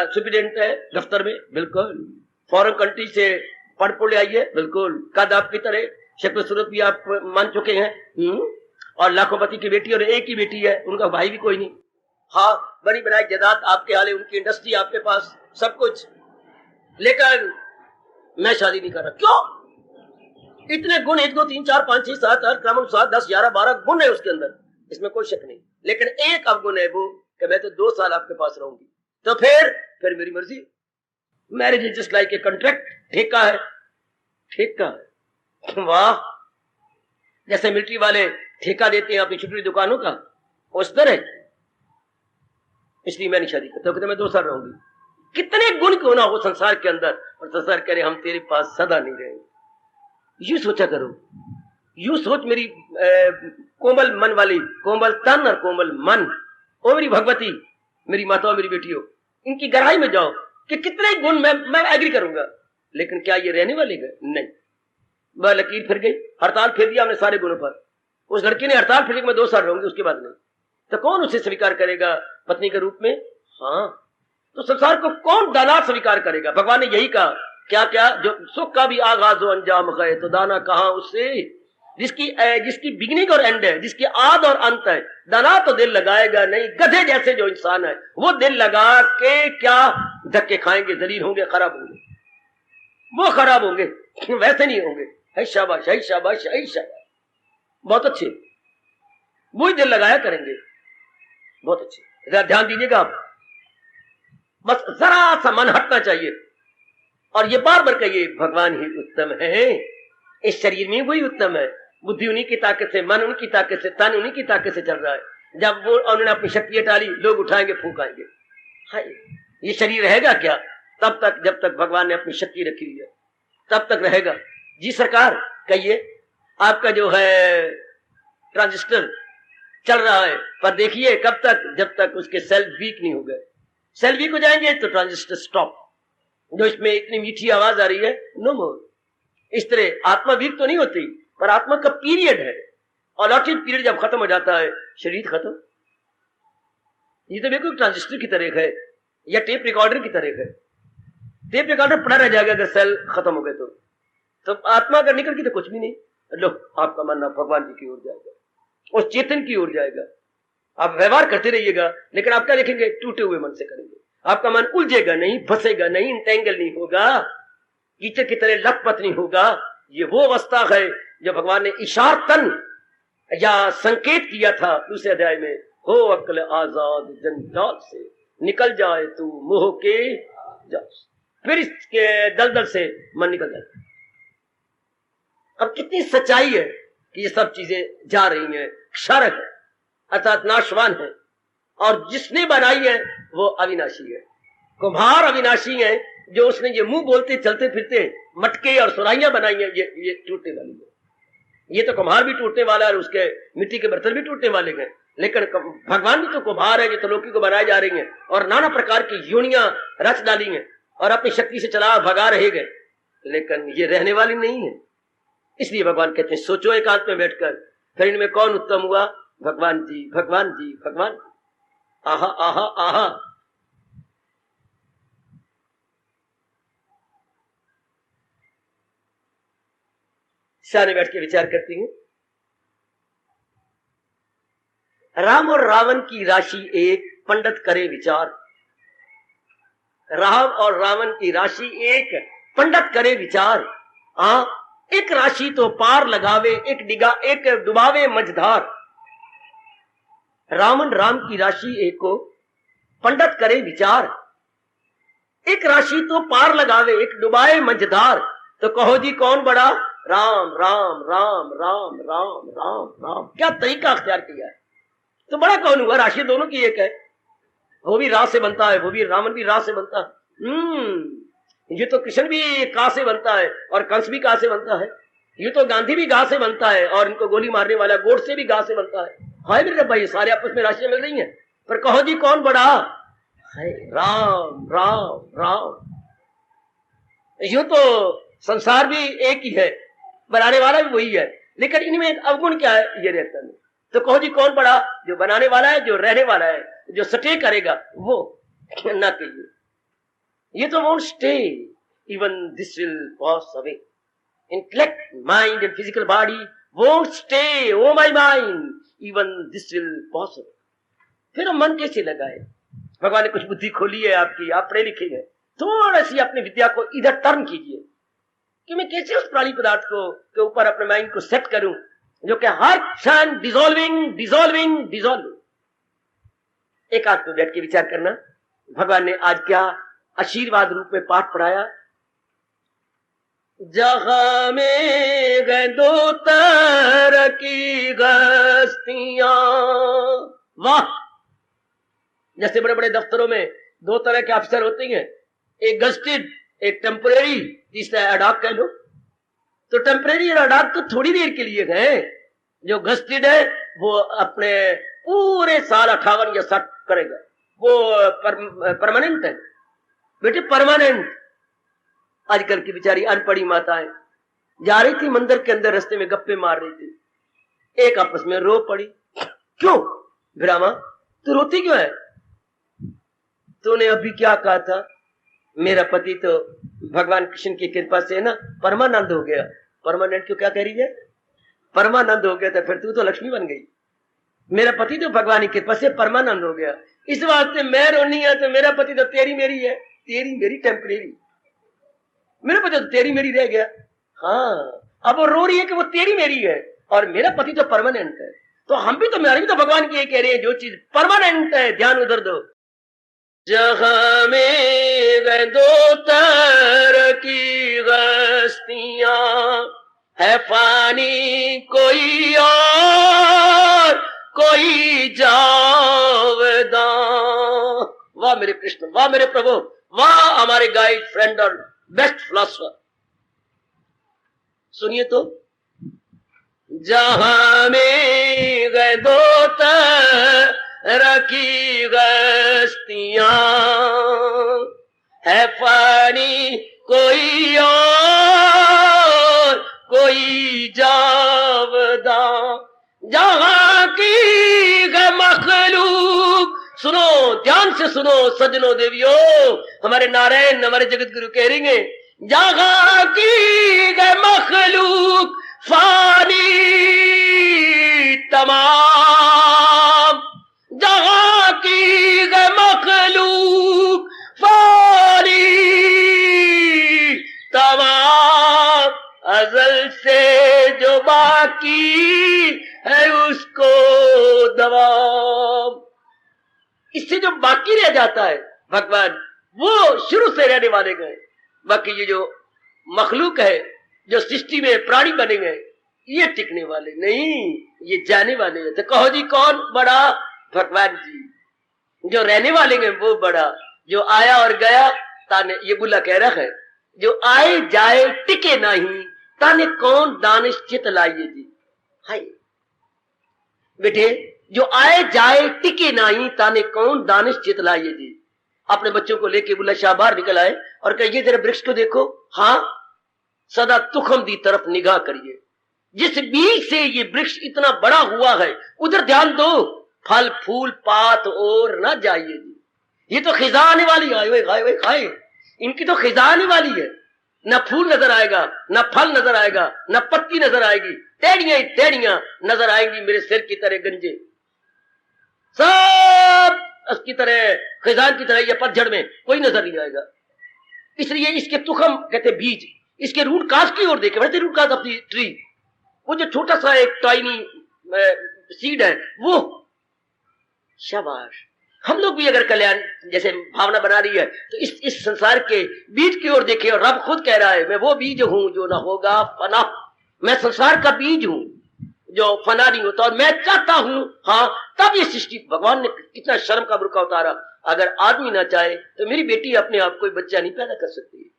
सुप्रिटेंडेंट है दफ्तर में, बिल्कुल। फॉरेन कंट्री से पढ़ पढ़ आई है, बिल्कुल। कद आपकी तरह, शक्ल सूरत भी आप मान चुके हैं, और लाखोपति की बेटी, और एक ही बेटी है, उनका भाई भी कोई नहीं। हाँ, बड़ी बनाई जायदाद आपके हाले, उनकी इंडस्ट्री आपके पास, सब कुछ। लेकिन मैं शादी नहीं कर रहा। क्यों? इतने गुण, 1, 2, 3, 4, 5, 6, 7, 8 क्रम 7, 10, 11, 12 गुण है उसके अंदर, इसमें कोई शक नहीं। लेकिन एक अवगुण है वो कि मैं तो 2 साल आपके पास रहूंगी। तो फिर मेरी मर्जी। Marriage is just like a contract. ठेका है, ठेका है। वाह, जैसे मिलिट्री वाले ठेका देते हैं अपनी छोटी दुकानों का, उस तरह। इसलिए मैं नहीं शादी करता, कहते मैं 2 साल रहूंगी। कितने गुण क्यों ना हो संसार के अंदर, और संसार कह रहे हम तेरे पास सदा नहीं रहेंगे। यू सोचा करो, यू सोच मेरी कोमल मन वाली, कोमल तन और कोमल मन, ओ मेरी भगवती, मेरी माता, मेरी बेटियों, इनकी गहराई में जाओ कि कितने गुण मैं एग्री करूंगा। लेकिन क्या ये रहने वाले गए? नहीं। वह लकीर फिर गई, हड़ताल फिर दिया हमने सारे गुणों पर। उस लड़की ने हड़ताल फिर, मैं 2 साल रहूंगी, उसके बाद नहीं। तो कौन उसे स्वीकार करेगा पत्नी के रूप में? हाँ, तो संसार को कौन दाना स्वीकार करेगा? भगवान ने यही कहा, क्या क्या, जो सुख का भी आगाज हो अंजाम गए, तो दाना कहां उससे, जिसकी बिगिनिंग और एंड है, जिसकी आद और अंत है। दाना तो दिल लगाएगा नहीं। गधे जैसे जो इंसान है वो दिल लगा के क्या धक्के खाएंगे, जलील होंगे, खराब होंगे, वो खराब होंगे, वैसे नहीं होंगे। है शाबाश, है शाबाश, है शाबाश, बहुत अच्छे, वही दिल लगाया करेंगे, बहुत अच्छे। ध्यान दीजिएगा आप, बस जरा सा मन हटना चाहिए। और ये बार बार कहिए, भगवान ही उत्तम है, इस शरीर में वही उत्तम है। बुद्धि उन्हीं की ताकत से, मन उन्हीं की ताकत से, तन उन्हीं की ताकत से चल रहा है। जब वो उन्होंने अपनी शक्ति हटाली, लोग उठाएंगे, फूंकाएंगे। हाय, ये शरीर रहेगा क्या? तब तक जब तक भगवान ने अपनी शक्ति रखी हुई है, तब तक रहेगा। जी सरकार, कहिए, आपका जो है ट्रांजिस्टर चल रहा है, पर देखिए कब तक, जब तक उसके सेल वीक नहीं हो गए। सेल वीक हो जाएंगे तो ट्रांजिस्टर स्टॉप। जो इसमें इतनी मीठी आवाज आ रही है, नो मोर। इस तरह आत्मा वीक तो नहीं होती, पर आत्मा का पीरियड है, अलॉटेड पीरियड जब खत्म हो जाता है, शरीर खत्म। ये तो बिल्कुल ट्रांजिस्टर की तरह है या टेप रिकॉर्डर की तरह है। टेप रिकॉर्डर पड़ा रह जाएगा अगर सेल खत्म हो गए तो आत्मा अगर निकल गई तो कुछ भी नहीं। लो, आपका मन भगवान जी की ओर जाएगा, उस चेतन की ओर जाएगा। आप व्यवहार करते रहिएगा, लेकिन आप क्या देखेंगे? टूटे हुए मन से करेंगे। आपका मन उलझेगा नहीं, फंसेगा नहीं, इंटेंगल नहीं होगा, कीचड़ की तरह लथपथ नहीं होगा। ये वो अवस्था है जो भगवान ने इशारतन या संकेत किया था दूसरे अध्याय में, हो अक्ल आजाद जंजाल से, निकल जाए तू मोह के जाल से। फिर इसके दलदल से मन निकल जाए। अब कितनी सच्चाई है कि ये सब चीजें जा रही हैं, क्षर है अर्थात नाशवान है, और जिसने बनाई है वो अविनाशी है। कुम्हार अविनाशी है, जो उसने ये मुंह बोलते चलते फिरते मटके और सुराइयां बनाई हैं, ये टूटने वाली है। ये तो कुम्हार भी टूटने वाला है, उसके मिट्टी के बर्तन भी टूटने वाले हैं, लेकिन भगवान भी तो कुम्हार है, जो त्रिलोकी को बनाए जा रही हैं और नाना प्रकार की योनियां रच डाली हैं और अपनी शक्ति से चला भगा रहे गए, लेकिन ये रहने वाली नहीं है। इसलिए भगवान कहते हैं सोचो एकांत में बैठकर, फिर इनमें कौन उत्तम हुआ? भगवान जी, भगवान जी, भगवान। आहा आहा आहा। सारे बैठ के विचार करती हूं। राम और रावण की राशि एक, पंडित करे विचार। राम और रावण की राशि एक, पंडित करे विचार। एक राशि तो पार लगावे, एक डुबावे मझधार। रावण राम की राशि एक को पंडित करे विचार। एक राशि तो पार लगावे, एक डुबाए मझधार। तो कहो जी कौन बड़ा? राम राम राम राम राम राम राम। क्या तरीका अख्तियार किया है? तो बड़ा कौन हुआ? राशि दोनों की एक है। वो भी रा से बनता है, वो भी रावण भी रा से बनता है। ये तो कृष्ण भी का से बनता है और कंस भी का से बनता है। ये तो गांधी भी गा से बनता है और इनको गोली मारने वाला गोडसे भी गा से बनता है। हाय मेरे भाई, सारे आपस में राशियां मिल रही हैं, पर कहो जी कौन बड़ा? है राम राम राम। यूं तो संसार भी एक ही है, बनाने वाला भी वही है, लेकिन इनमें एक अवगुण क्या है? ये रहता नहीं। तो कहो जी कौन बड़ा? जो बनाने वाला है, जो रहने वाला है, जो स्टे करेगा वो। ना कहिए, ये तो won't stay, even this will pass away. Intellect, mind and physical body won't stay, oh my mind, even this will pass away. फिर हम मन कैसे लगाए? भगवान ने कुछ बुद्धि खोली है आपकी, आप पढ़े लिखे हैं, थोड़ा सी अपनी विद्या को इधर टर्न कीजिए कि मैं कैसे उस प्राणी पदार्थ को के ऊपर अपने माइंड को सेट करूं जो कि हर क्षण डिसॉल्विंग डिसॉल्विंग डिसॉल्विंग। एक आंख में बैठ के विचार करना, भगवान ने आज क्या आशीर्वाद रूप में पाठ पढ़ाया। जहां में गए दो तरह की गस्तियां। वाह, जैसे बड़े बड़े दफ्तरों में दो तरह के अफसर होते हैं, एक गस्टेड, एक टेम्परेरी, तीसरा एडॉक कह लो। तो टेम्परेरी और एडॉक तो थोड़ी देर के लिए गए, जो गस्टेड है वो अपने पूरे साल 58 या 60 करेगा, वो परमानेंट है बेटे, परमानेंट। आजकल की बेचारी अनपढ़ी माताएं जा रही थी मंदिर के अंदर, रास्ते में गप्पे मार रही थी, एक आपस में रो पड़ी। क्यों भिरामा, तू रोती क्यों है? तूने अभी क्या कहा था? मेरा पति तो भगवान कृष्ण की कृपा से ना परमानंद हो गया। परमानेंट क्यों, क्या कह रही है? परमानंद हो गया था, फिर तू तो लक्ष्मी बन गई। मेरा पति तो भगवान की कृपा से परमानंद हो गया, इस वास्ते मैं रोनी है तो मेरा पति तो तेरी मेरी है, तेरी मेरी टेम्परेरी, मेरा पति तो तेरी मेरी रह गया। हाँ, अब वो रो रही है कि वो तेरी मेरी है और मेरा पति तो परमानेंट है। तो हम भी तो, मेरा भी तो भगवान की ये कह रहे हैं, जो चीज परमानेंट है ध्यान उधर दो। जहां में गए दो तरह की गस्तियां, है फानी कोई और कोई जावदा। वाह मेरे कृष्ण, वाह मेरे प्रभु, वाह हमारे गाइड, फ्रेंड और बेस्ट फिलोसफर। सुनिए तो, जहां में गए दो तरह की गस्तियां, है फानी कोई और कोई जावदा, जहां की है मखलूक। सुनो, ध्यान से सुनो सजनो देवियो, हमारे नारायण हमारे जगत गुरु कह रही हैं, जहां की है मखलूक फानी तमाम, जहां की है मखलूक फानी तमाम, अजल से जो बाकी है उसको दवाम। इससे जो बाकी रह जाता है भगवान, वो शुरू से रहने वाले गए। बाकी ये जो मखलूक है, जो सृष्टि में प्राणी बने गए, ये टिकने वाले नहीं, ये जाने वाले हैं। तो कहो जी कौन बड़ा? भगवान जी। जो रहने वाले हैं वो बड़ा, जो आया और गया ताने, ये बुल्ला कह रहा है, जो आए जाए टिके नहीं ताने कौन दानिश चित लाइए जी। हाय बेटे, जो आए जाए टिके नहीं ताने कौन दानिश चित लाइए जी। अपने बच्चों को लेके बुल्ला शाह बाहर निकल आए और कहिए जरा वृक्ष को देखो, हाँ सदा तुखम दी तरफ निगाह करिए, जिस बीज से ये वृक्ष इतना बड़ा हुआ है उधर ध्यान दो, फल फूल पात और ना जाइए जी। ये तो खिजा आने वाली है, खाए खाए, इनकी तो खिजा आने वाली है। न फूल नजर आएगा, न फल नजर आएगा, न पत्ती नजर आएगी, टेढ़ियां ही टेढ़ियां नजर आएंगी मेरे सिर की तरह गंजे, सब उसकी तरह खिजान की तरह। ये पतझड़ में कोई नजर नहीं आएगा। इसलिए इसके तुखम कहते बीज, इसके रूट कास्ट की ओर देखे, वैसे root cause of the tree, वो जो छोटा सा एक टाइनी सीड है वो। शाबाश। हम लोग भी अगर कल्याण जैसे भावना बना रही है तो इस संसार के बीज की ओर देखे, और रब खुद कह रहा है मैं वो बीज हूं जो ना होगा फना, मैं संसार का बीज हूं जो फना नहीं होता, और मैं चाहता हूं, हाँ तब ये सृष्टि। भगवान ने कितना शर्म का बुर्का उतारा। अगर आदमी ना चाहे तो मेरी बेटी अपने आप कोई बच्चा नहीं पैदा कर सकती।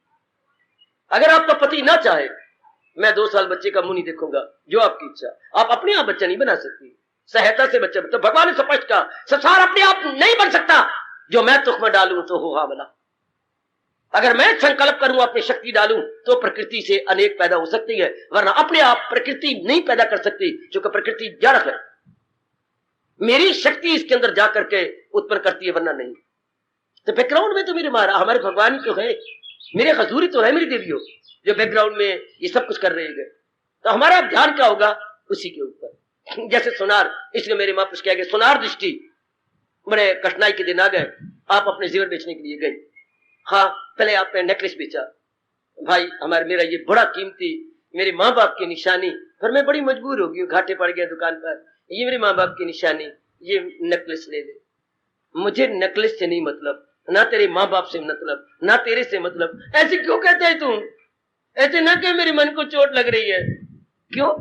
अगर आपका पति ना चाहे, मैं 2 साल बच्चे का मुंह नहीं देखूंगा, जो आपकी इच्छा। आप अपने आप बच्चा नहीं बना सकती, सहायता से बच्चा। तो भगवान ने स्पष्ट कहा संसार अपने आप नहीं बन सकता, जो मैं तुख में डालूं तो हो हमला। अगर मैं संकल्प करूं, अपनी शक्ति डालूं, तो प्रकृति से अनेक पैदा हो सकती है, वरना अपने आप प्रकृति नहीं पैदा कर सकती, क्योंकि प्रकृति जड़ है। मेरी शक्ति इसके अंदर जाकर के उत्पन्न करती है, वरना नहीं। तो बैकग्राउंड में तो मेरे हमारे भगवान तो है, मेरे हजूरी तो है मेरी देवियों, जो बैकग्राउंड में ये सब कुछ कर रहे हैं। तो हमारा ध्यान क्या होगा उसी के ऊपर। जैसे सुनार, इसलिए मेरे महापुरुष कह गए सुनार दृष्टि। बड़े कठिनाई के दिन आ गए, आप अपने जेवर बेचने के लिए गए। हाँ, पहले आपने नेकलेस बेचा, भाई हमारे मेरा ये बड़ा कीमती, मेरे माँ बाप की निशानी, पर मैं बड़ी मजबूर हो गई, घाटे पड़ गया दुकान पर, ये मेरे माँ बाप की निशानी, ये नेकलेस ले ले। मुझे नेकलेस से नहीं मतलब, ना तेरे माँ बाप से मतलब, ना तेरे से मतलब। ऐसे क्यों कहते है तुम? ऐसे ना कह, मेरे मन को चोट लग रही है। क्यों?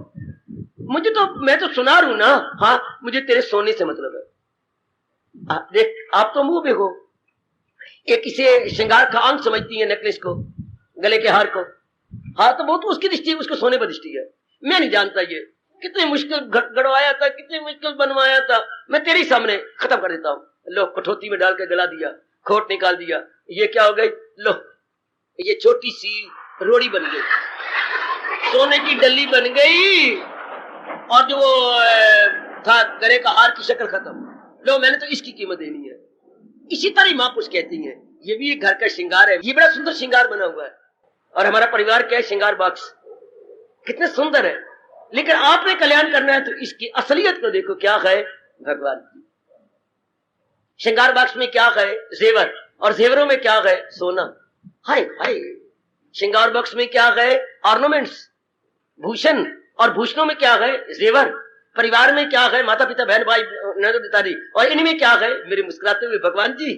मुझे तो, मैं तो सुनार हूं ना। हाँ, मुझे तेरे सोने से मतलब है। देख, आप तो मुंह पे हो, एक इसे श्रृंगार का अंग समझती है नेकलेस को, गले के हार को। हाँ, तो वो तो उसकी दृष्टि, उसको सोने पर दृष्टि है। मैं नहीं जानता ये कितनी मुश्किल गड़वाया था, कितनी मुश्किल बनवाया था, मैं तेरे सामने खत्म कर देता हूँ। लो, कठौती में डाल के गला दिया, खोट निकाल दिया, ये क्या हो गई? लो, ये छोटी सी रोड़ी बन गई, सोने की डली बन गई, और जो था गले का हार की शक्ल खत्म। लो, मैंने तो इसकी कीमत देनी है। इसी तरह महापुरुष कहती है, ये भी एक घर का श्रृंगार है। ये बड़ा सुंदर श्रृंगार बना हुआ है, और हमारा परिवार क्या है? श्रृंगार बॉक्स कितने सुंदर है। लेकिन आपने कल्याण करना है तो इसकी असलियत को देखो, क्या है? भगवान की। श्रृंगार बॉक्स में क्या है? जेवर, और जेवरों में क्या है? सोना। हाय हाय। श्रृंगार बॉक्स में क्या है? ऑर्नामेंट्स, भूषण, और भूषणों में क्या है? जेवर। परिवार में क्या है? माता पिता, बहन भाई, पिताजी, और इनमें क्या है? मेरे मुस्कुराते हुए भगवान जी।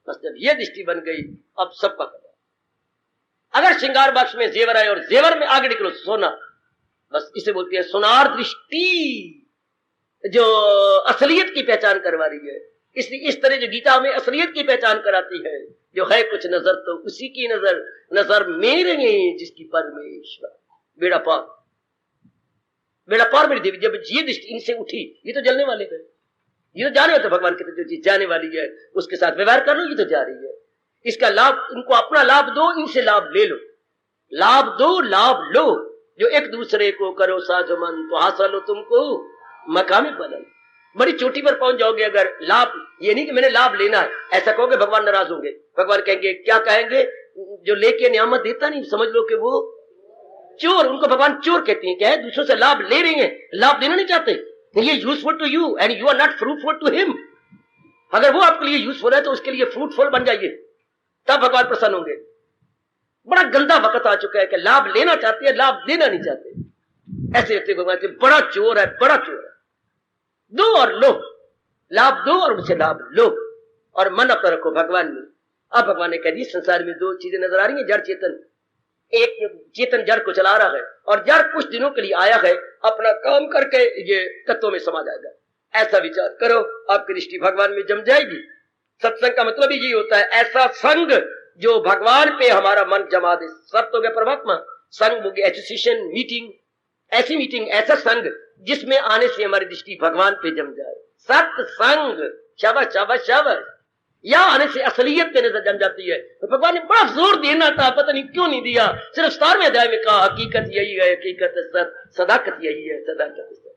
बस जब ये दृष्टि बन गई, अब सबका पता। अगर श्रृंगार बॉक्स में जेवर है और जेवर में आगे निकलो सोना, बस इसे बोलती है सुनार दृष्टि, जो असलियत की पहचान करवा रही है। इसलिए इस तरह जो गीता हमें असलियत की पहचान कराती है, जो है कुछ नजर तो उसी की नजर, नजर मेरे जिसकी परमेश्वर। बेड़ा पार, बेड़ा पार मेरी देवी। जब ये दृष्टि इनसे उठी, ये तो जलने वाले गए, ये तो जाने होते भगवान के, जो चीज जाने वाली है उसके साथ व्यवहार कर लो, ये तो जा रही है। इसका लाभ, इनको अपना लाभ दो, इनसे लाभ ले लो, लाभ दो लाभ लो। जो एक दूसरे को करो साजमन तो हासिल लो तुमको मकामी बुलंद। बड़ी चोटी पर पहुंच जाओगे अगर लाभ, ये नहीं कि मैंने लाभ लेना है, ऐसा कहोगे भगवान नाराज होंगे। भगवान कहेंगे, क्या कहेंगे, जो लेके नियामत देता नहीं, समझ लो कि वो चोर, उनको भगवान चोर कहते हैं। क्या है, दूसरों से लाभ ले रहे हैं, लाभ देना नहीं चाहते। ये useful to you and you are not fruitful to him. अगर वो आपके लिए यूजफुल है तो उसके लिए फ्रूटफुल बन जाइए, तब भगवान प्रसन्न होंगे। बड़ा गंदा वक्त आ चुका है कि लाभ लेना चाहते हैं, लाभ देना नहीं चाहते। ऐसे व्यक्ति भगवान से बड़ा चोर है, बड़ा चोर है। दो और लो, लाभ दो और उनसे लाभ लो, और मन अपना रखो भगवान में। अब भगवान ने कह दी, संसार में दो चीजें नजर आ रही है, जड़ चेतन। एक चेतन जड़ को चला रहा है, और जड़ कुछ दिनों के लिए आया है, अपना काम करके ये तत्वों में समा जाएगा। ऐसा विचार करो, आपकी दृष्टि भगवान में जम जाएगी। सत्संग का मतलब ही यही होता है, ऐसा संग जो भगवान पे हमारा मन जमा दे। सब तो गया परमात्मा, संग हो गया एसोसिएशन, मीटिंग, ऐसी मीटिंग, ऐसा संग जिसमें आने से हमारी दृष्टि भगवान पे जम जाए। सत्संग, शाबाश शाबाश शाबाश, या आने से असलियत पे नजर जम जाती है। तो भगवान ने बड़ा जोर देना था, पता नहीं क्यों नहीं दिया। सिर्फ 17वें अध्याय में कहा, हकीकत यही है, हकीकत सत, सदाकत यही है, सदाकत सत।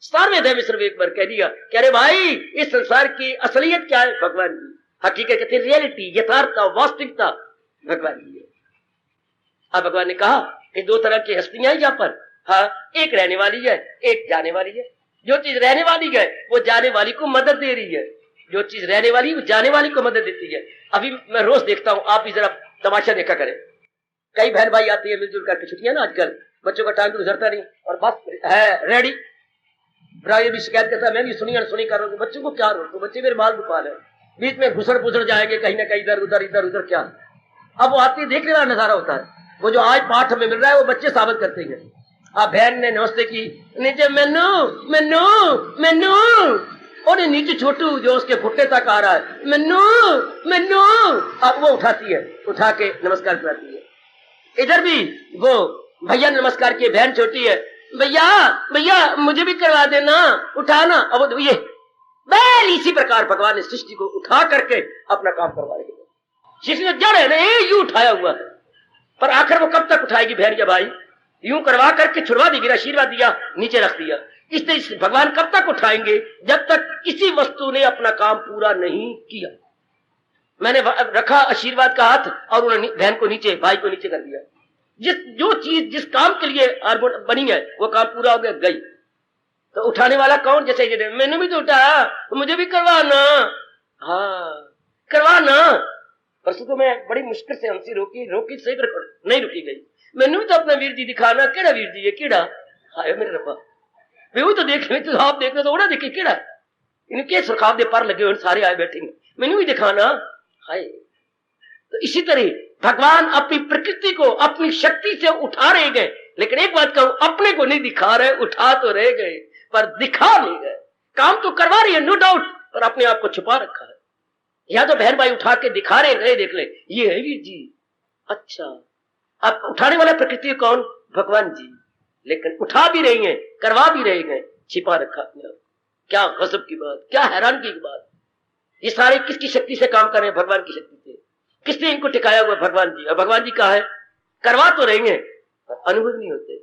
17वें अध्याय में सिर्फ एक बार कह दिया कि अरे भाई, इस संसार की असलियत क्या है, भगवान जी। हकीकत कहते हैं रियलिटी, यथार्थता, वास्तविकता भगवान जी है। अब भगवान ने कहा कि दो तरह की हस्तियां यहाँ पर, हाँ, एक रहने वाली है, एक जाने वाली है। जो चीज रहने वाली है वो जाने वाली को मदद दे रही है, जो चीज रहने वाली वो जाने वाली को मदद देती है। अभी मैं रोज देखता हूँ, आप भी जरा तमाशा देखा करें। कई बहन भाई आती है मिलजुल करके, छुट्टियां ना आजकल, बच्चों का टाइम तो गुजरता नहीं, और बस है रेडी। ये भी शिकायत करता है, मैं भी सुनी अनसुनी कर रहा हूँ, बच्चों को क्या रोको, बच्चे मेरे माल दुकान है, बीच में घुसड़ पुसड़ जाएंगे कहीं ना कहीं, इधर उधर इधर उधर। क्या अब वो आती देखने वाला नजारा होता है। वो जो आज पाठ हमें मिल रहा है वो बच्चे साबित करते हैं। अब बहन ने नमस्ते की, नीचे मैनू मैनू मैनू, और नीचे छोटू जो उसके घुट्टे तक आ रहा है, मैनू मैनू। अब वो उठाती है, उठा के नमस्कार कराती है। इधर भी वो भैया नमस्कार किए, बहन छोटी है, भैया भैया मुझे भी करवा देना, उठाना। अब ये बैल, इसी प्रकार भगवान ने सृष्टि को उठा करके अपना काम करवाएगी। जिसने जड़ है ना, यूं उठाया हुआ है, पर आखिर वो कब तक उठाएगी बहन या भाई? यूं करवा करके छुड़वा दी, आशीर्वाद दिया, नीचे रख दिया। इसलिए भगवान कब तक उठाएंगे? जब तक किसी वस्तु ने अपना काम पूरा नहीं किया। मैंने रखा आशीर्वाद का हाथ, और उन्होंने बहन को नीचे, भाई को नीचे कर दिया। जो चीज जिस काम के लिए बनी है वो काम पूरा हो गया, गई। तो उठाने वाला कौन? जैसे मैंने भी तो उठाया, तो मुझे भी करवाना, हाँ करवाना। परसों तो मैं बड़ी मुश्किल से हंसी रोकी सही पर नहीं रुकी गई। मैंने भी तो अपना वीर जी दिखाना, केड़ा वीर जी है, केड़ा? हाय मेरे रब्बा, मैं तो देख तो आप देख रहे तो ओड़ा देखे, केड़ा इनके सुरखाव दे पर लगे हुए सारे आए बैठे, मैंने भी दिखाना। हाय, तो इसी तरह भगवान अपनी प्रकृति को अपनी शक्ति से उठा रहे गए। लेकिन एक बात कहूं, अपने को नहीं दिखा रहे, उठा तो रह गए पर दिखा नहीं गए। काम तो करवा रही है नो डाउट, पर अपने आप को छुपा रखा है। या तो बहन भाई उठा के दिखा रहे हैं, देख ले ये है वीर जी, अच्छा। अब उठाने वाला प्रकृति कौन? भगवान जी। लेकिन उठा भी रही है, करवा भी रहे हैं, छिपा रखा अपने आप। क्या गजब की बात, क्या हैरानगी की बात। ये सारे किसकी शक्ति से काम कर रहे हैं? भगवान की शक्ति से। किसने इनको टिकाया हुआ? भगवान जी। और भगवान जी कहा है, करवा तो रहे हैं पर अनुभव नहीं होते।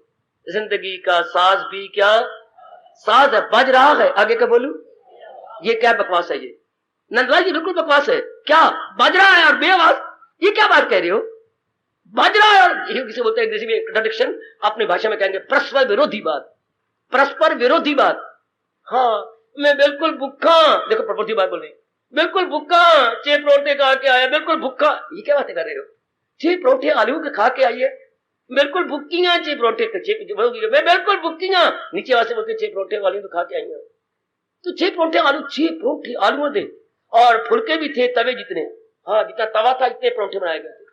जिंदगी का साज भी क्या साज है, बज रहा है। आगे का बोलू, ये क्या बकवास है? ये नंदलाल जी बिल्कुल बकवास है। क्या बज रहा है और बेआवाज? ये क्या बात कह रहे हो? बज रहा है और ये किसे बोलते हैं अंग्रेजी में कंट्राडिक्शन, अपनी भाषा में कहेंगे परस्पर विरोधी बात, परस्पर विरोधी बात। हाँ मैं बिल्कुल भूखा, देखो प्रकृति बात बोल रही, बिल्कुल भूखा, 6 परोठे खा के आया, बिल्कुल भूखा। ये क्या बातें कर रहे हो? 6 परोठे आलू के खा के आइए, बिल्कुल भूखी हैं 6 परोठे, मैं बिल्कुल भूखी हैं। नीचे वाले बोलते 6 परोठे वाले तो खा के आई हैं, तो 6 परोठे आलू, 6 परोठे आलू थे, और फुलके भी थे तवे जितने, हाँ जितना तवा था इतने परोठे बनाए गए थे।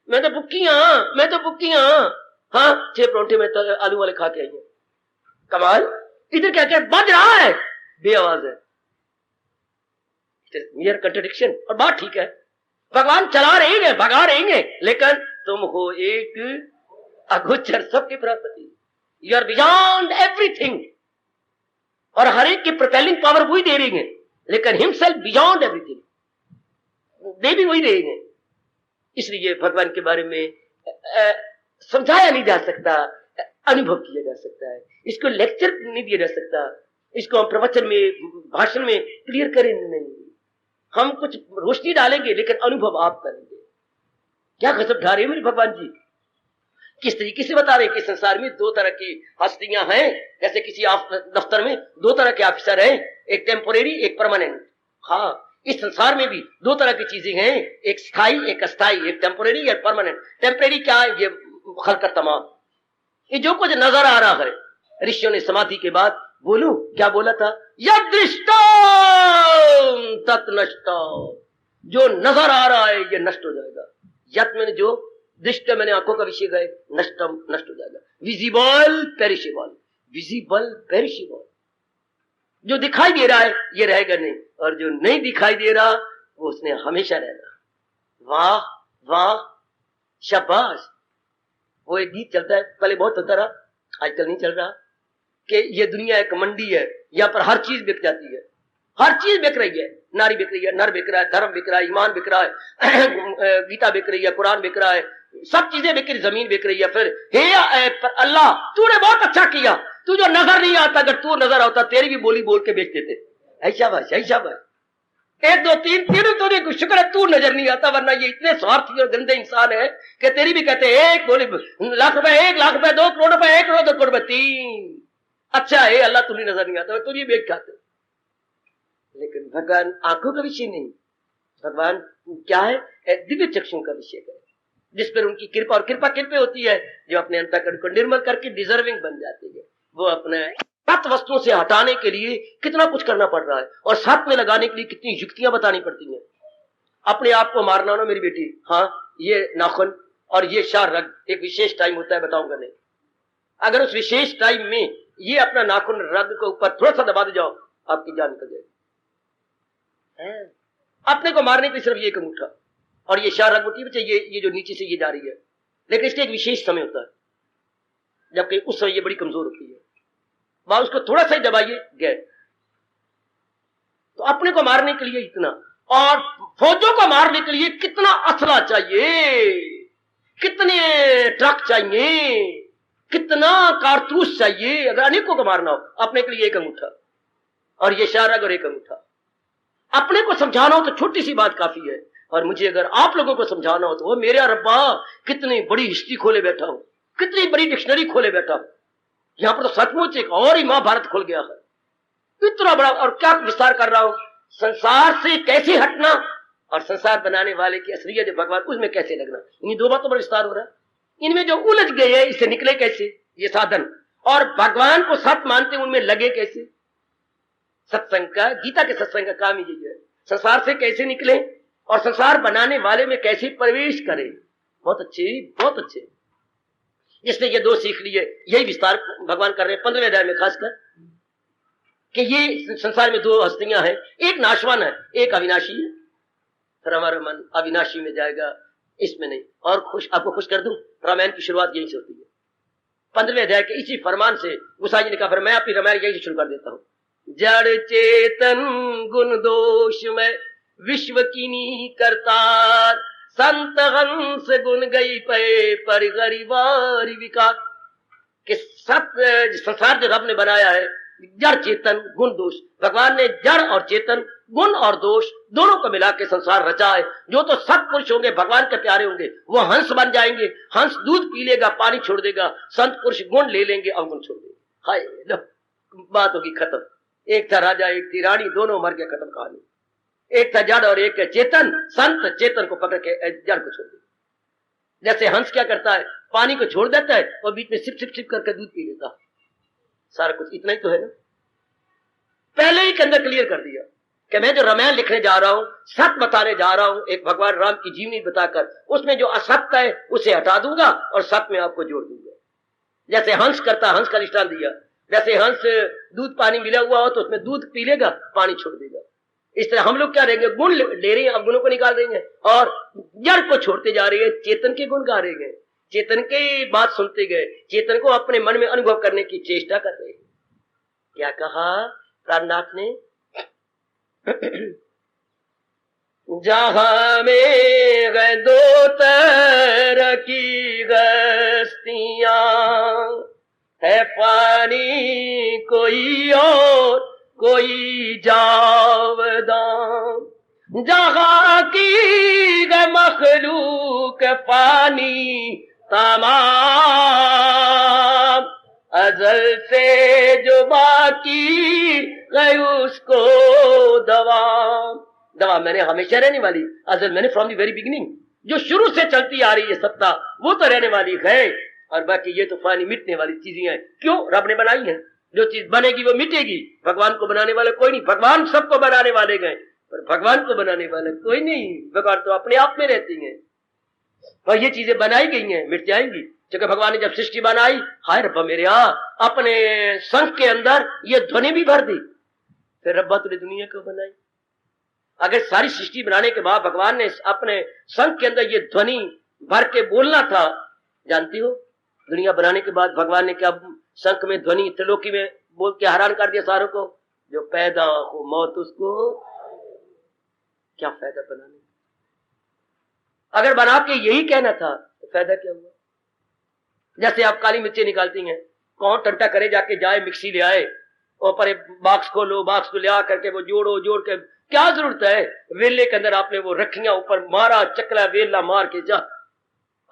मैं तो भूखी हाँ, मैं तो भूखी हाँ 6 परोठे में तो आलू वाले खा के आई हैं। कमाल। इधर क्या क्या बज रहा है, बेआवाज है, मेयर कंट्रडिक्शन। और बात ठीक है, भगवान चला रहेंगे, भगा रहेंगे, लेकिन तुम हो एक अगोचर सबके प्रति, यू आर बियॉन्ड एवरीथिंग। और हर एक की प्रोपेलिंग पावर वही दे रही है, लेकिन हिमसेल्फ बियॉन्ड एवरीथिंग, दे भी वही रहेंगे। इसलिए भगवान के बारे में समझाया नहीं जा सकता, अनुभव किया जा सकता है। इसको लेक्चर नहीं दिया जा सकता, इसको हम प्रवचन में, भाषण में क्लियर करें नहीं। हम कुछ रोशनी डालेंगे लेकिन अनुभव आप करेंगे। क्या कसम ढा रहे हैं मेरे भगवान जी? किस तरीके से बता रहे हैं कि संसार में दो तरह की हस्तियां हैं। जैसे किसी दफ्तर में दो तरह के ऑफिसर हैं, एक टेम्पोरेरी, एक परमानेंट। हाँ, इस संसार में भी दो तरह की चीजें हैं, एक स्थायी, एक अस्थायी, एक टेम्पोरेरी, एक परमानेंट। टेम्पोरेरी क्या है? ये खलकत तमाम, ये जो कुछ नजर आ रहा है। ऋषियों ने समाधि के बाद बोलू क्या बोला था? यदृष्टो तत् नष्टो, जो नजर आ रहा है ये नष्ट हो जाएगा। यत मैंने जो दृष्ट, मैंने आंखों का विषय गए, नष्टम, नष्ट हो जाएगा। विजिबल पेरिशेबल, विजिबल पेरिशेबल, जो दिखाई दे रहा है ये रहेगा नहीं, और जो नहीं दिखाई दे रहा वो उसने हमेशा रहना। वाह वाह, शाबाश। वो एक गीत चलता है, पहले बहुत चलता रहा, आजकल नहीं चल रहा, कि ये दुनिया एक मंडी है, यहाँ पर हर चीज बिक जाती है, हर चीज बिक रही है। नारी बिक रही है, नर बिक रहा है, धर्म बिक रहा है, ईमान बिक रहा है, गीता बिक रही है, कुरान बिक रहा है, सब चीजें बिक रही, जमीन बिक रही है। फिर हे पर अल्लाह, तूने बहुत अच्छा किया, तू जो नजर नहीं आता, अगर तू नजर आता तेरी भी बोली बोल के बेच देते। ऐसा भाई, ऐसा भाई, एक दो तीन तीनों तो शुक्र है तू नजर नहीं आता, वरना ये इतने स्वार्थी और गंदे इंसान है कि तेरी भी कहते हैं एक बोली लाख रुपए, 1 लाख रुपए, 2 करोड़ रुपए, 1 करोड़, 2 करोड़ रुपए, 3। अच्छा है अल्लाह, तुझे नजर नहीं आता, तुझे बेच खाते। लेकिन भगवान आंखों का विषय नहीं, भगवान क्या है? दिव्य चक्षुओं का विषय है, जिस पर उनकी कृपा, और कृपा किन पे होती है? जो अपने अंतःकरण को निर्मल करके डिजर्विंग बन जाती है। वो अपने सत वस्तुओं से हटाने के लिए कितना कुछ करना पड़ रहा है, और साथ में लगाने के लिए कितनी युक्तियां बतानी पड़ती हैं। अपने आप को मारना ना मेरी बेटी, हाँ, ये नाखून और ये शार रग एक विशेष टाइम होता है, बताऊंगा नहीं। अगर उस विशेष टाइम में ये अपना नाखून रग के ऊपर थोड़ा सा दबा दे जाओ, आपकी जान निकल जाएगी। अपने को मारने के लिए सिर्फ ये एक अंगूठा और ये शार रग होती है, ये जो नीचे से ये जा रही है, लेकिन इसके एक विशेष समय होता है, जबकि उस समय ये बड़ी कमजोर होती है। वहां उसको थोड़ा सा ही दबाइए, गए। तो अपने को मारने के लिए इतना, और फौजों को मारने के लिए कितना असला चाहिए, कितने ट्रक चाहिए, कितना कारतूस चाहिए। अगर अनेकों को मारना हो, अपने के लिए एक अंगूठा और ये शारग और एक अंगूठा। अपने को समझाना हो तो छोटी सी बात काफी है, और मुझे अगर आप लोगों को समझाना हो तो वो मेरे रब्बा कितनी बड़ी हिस्ट्री खोले बैठा हूं, कितनी बड़ी डिक्शनरी खोले बैठा हूं। यहां पर तो सचमुच एक और ही महाभारत खुल गया है, इतना बड़ा। और क्या विस्तार कर रहा हूं, संसार से कैसे हटना और संसार बनाने वाले की असलियत जो भगवान, उसमें कैसे लगना। इन दो बातों पर विस्तार हो रहा है। इनमें जो उलझ गए हैं, इससे निकले कैसे ये साधन, और भगवान को सत्य मानते उनमें लगे कैसे। सत्संग का, गीता के सत्संग का काम यही है, संसार से कैसे निकले और संसार बनाने वाले में कैसे प्रवेश करें। बहुत अच्छे, बहुत अच्छे। इसलिए ये दो सीख लिए, यही विस्तार भगवान कर रहे हैं 15वें अध्याय में, खासकर कि ये संसार में दो हस्तियां हैं, एक नाशवान है, एक अविनाशी है। फिर हमारा मन अविनाशी में जाएगा, इसमें नहीं। और आपको खुश कर दूं, रामायण की शुरुआत यहीं से होती है, 15वें अध्याय के इसी फरमान से। गुसाई जी ने कहा, फिर मैं अपनी रामायण यहीं से शुरू कर देता हूं। जड़ चेतन गुण दोष में विश्व कीनी करतार, संत हंस गुण गई पे पर गरीबारी विकार। कि सत्य संसार जो रब ने बनाया है, जड़ चेतन गुण दोष, भगवान ने जड़ और चेतन, गुण और दोष दोनों को मिला के संसार रचा है। जो तो सत्पुरुष होंगे, भगवान के प्यारे होंगे, वो हंस बन जाएंगे। हंस दूध पी लेगा, पानी छोड़ देगा। संत पुरुष गुण ले लेंगे, अवगुण छोड़ देंगे। हाय लो, बात होगी खत्म। एक था राजा, एक थी रानी, दोनों मर गए, खत्म कहानी। एक था जड़ और एक है चेतन। संत चेतन को पकड़ के जड़ को छोड़ दे। जैसे हंस क्या करता है, पानी को छोड़ देता है और बीच में सिप सिप सिप करके दूध पी लेता। सारा कुछ इतना ही तो है ना। पहले ही के अंदर क्लियर कर दिया कि मैं जो रामायण लिखने जा रहा हूं, सत्य बताने जा रहा हूं, एक भगवान राम की जीवनी बताकर उसमें जो असत्य है उसे हटा दूंगा और सत्य में आपको जोड़ दूंगा। जैसे हंस करता, हंस का दृष्टांत दिया। जैसे हंस दूध पानी मिला हुआ हो तो उसमें दूध पी लेगा, पानी छोड़ देगा। इस तरह हम लोग क्या रहेंगे, गुण ले रहे हैं, अब गुणों को निकाल देंगे और जड़ को छोड़ते जा रहे हैं, चेतन के गुण गा रहे हैं, चेतन की बात सुनते गए, चेतन को अपने मन में अनुभव करने की चेष्टा कर रहे हैं। क्या कहा प्राणनाथ ने? जहां में गए दो तरह की गस्तियां, है फानी कोई और कोई जावदां। जहां की गए मखलूक फानी तमाम, अजल से जो बाकी गए उसको दवा। दवा मैंने हमेशा रहने वाली, अजल मैंने फ्रॉम द वेरी बिगिनिंग, जो शुरू से चलती आ रही है सत्ता वो तो रहने वाली है, और बाकी ये तो फानी मिटने वाली चीजें हैं। क्यों? रब ने बनाई है, जो चीज बनेगी वो मिटेगी। भगवान को बनाने वाले कोई नहीं, भगवान सबको बनाने वाले गए, पर भगवान को बनाने वाले कोई नहीं। भगवान तो अपने आप में रहती हैं, और ये चीजें बनाई गई हैं, मिट जाएंगी। क्योंकि भगवान ने जब सृष्टि बनाई, हाय रब्बा मेरे यहाँ अपने संख के अंदर ये ध्वनि भी भर दी, फिर रब्बा तूने दुनिया को बनाई। अगर सारी सृष्टि बनाने के बाद भगवान ने अपने संख के अंदर ये ध्वनि भर के बोलना था, जानती हो दुनिया बनाने के बाद भगवान ने क्या संख में ध्वनि त्रिलोकी में बोल के हैरान कर दिया सारों को, जो पैदा हो मौत उसको क्या फायदा बनाने। अगर बना के यही कहना था तो फायदा क्या हुआ। जैसे आप काली मिर्चें निकालती हैं, कौन टंटा करे जाके जाए मिक्सी ले आए, और पर बॉक्स खोलो, बॉक्स को ले आ करके वो जोड़ो, जोड़ के क्या जरूरत है। वेले के अंदर आपने वो रखियां ऊपर मारा, चकला वेला मार के जा,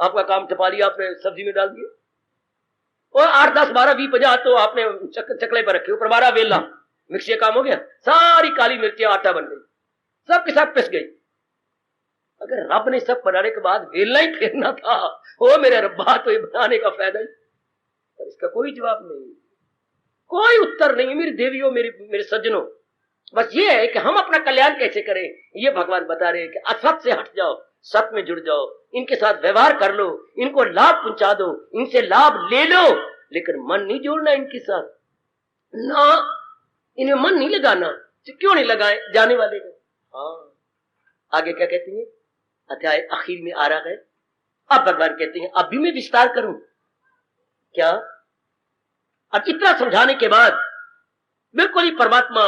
आपका काम टपा लिया, आपने सब्जी में डाल दिया, और 8 10 12 20 50 तो आपने चकले पर रखे, ऊपर मारा वेला, मिक्सी का काम हो गया। सारी काली मिर्चें आटा बन गई, सबके साथ पिस गई। अगर रब ने सब बनाने के बाद वेलना ही फेरना था, वो मेरे रब्बा तो ये बनाने का फायदा ही। पर इसका कोई जवाब नहीं, कोई उत्तर नहीं। मेरी देवियों, मेरे सज्जनों, बस ये है कि हम अपना कल्याण कैसे करें, ये भगवान बता रहे हैं कि असत से हट जाओ, सत में जुड़ जाओ, इनके साथ व्यवहार कर लो, इनको लाभ पहुंचा दो, इनसे लाभ ले लो, लेकिन मन नहीं जोड़ना इनके साथ ना, इन्हें मन नहीं लगाना। क्यों नहीं लगाए जाने वाले को। हाँ, आगे क्या कहती है, अध्याय आखिर में आ रहा है। अब भगवान कहते हैं अब भी मैं विस्तार करूं क्या। अब इतना समझाने के बाद बिल्कुल ही परमात्मा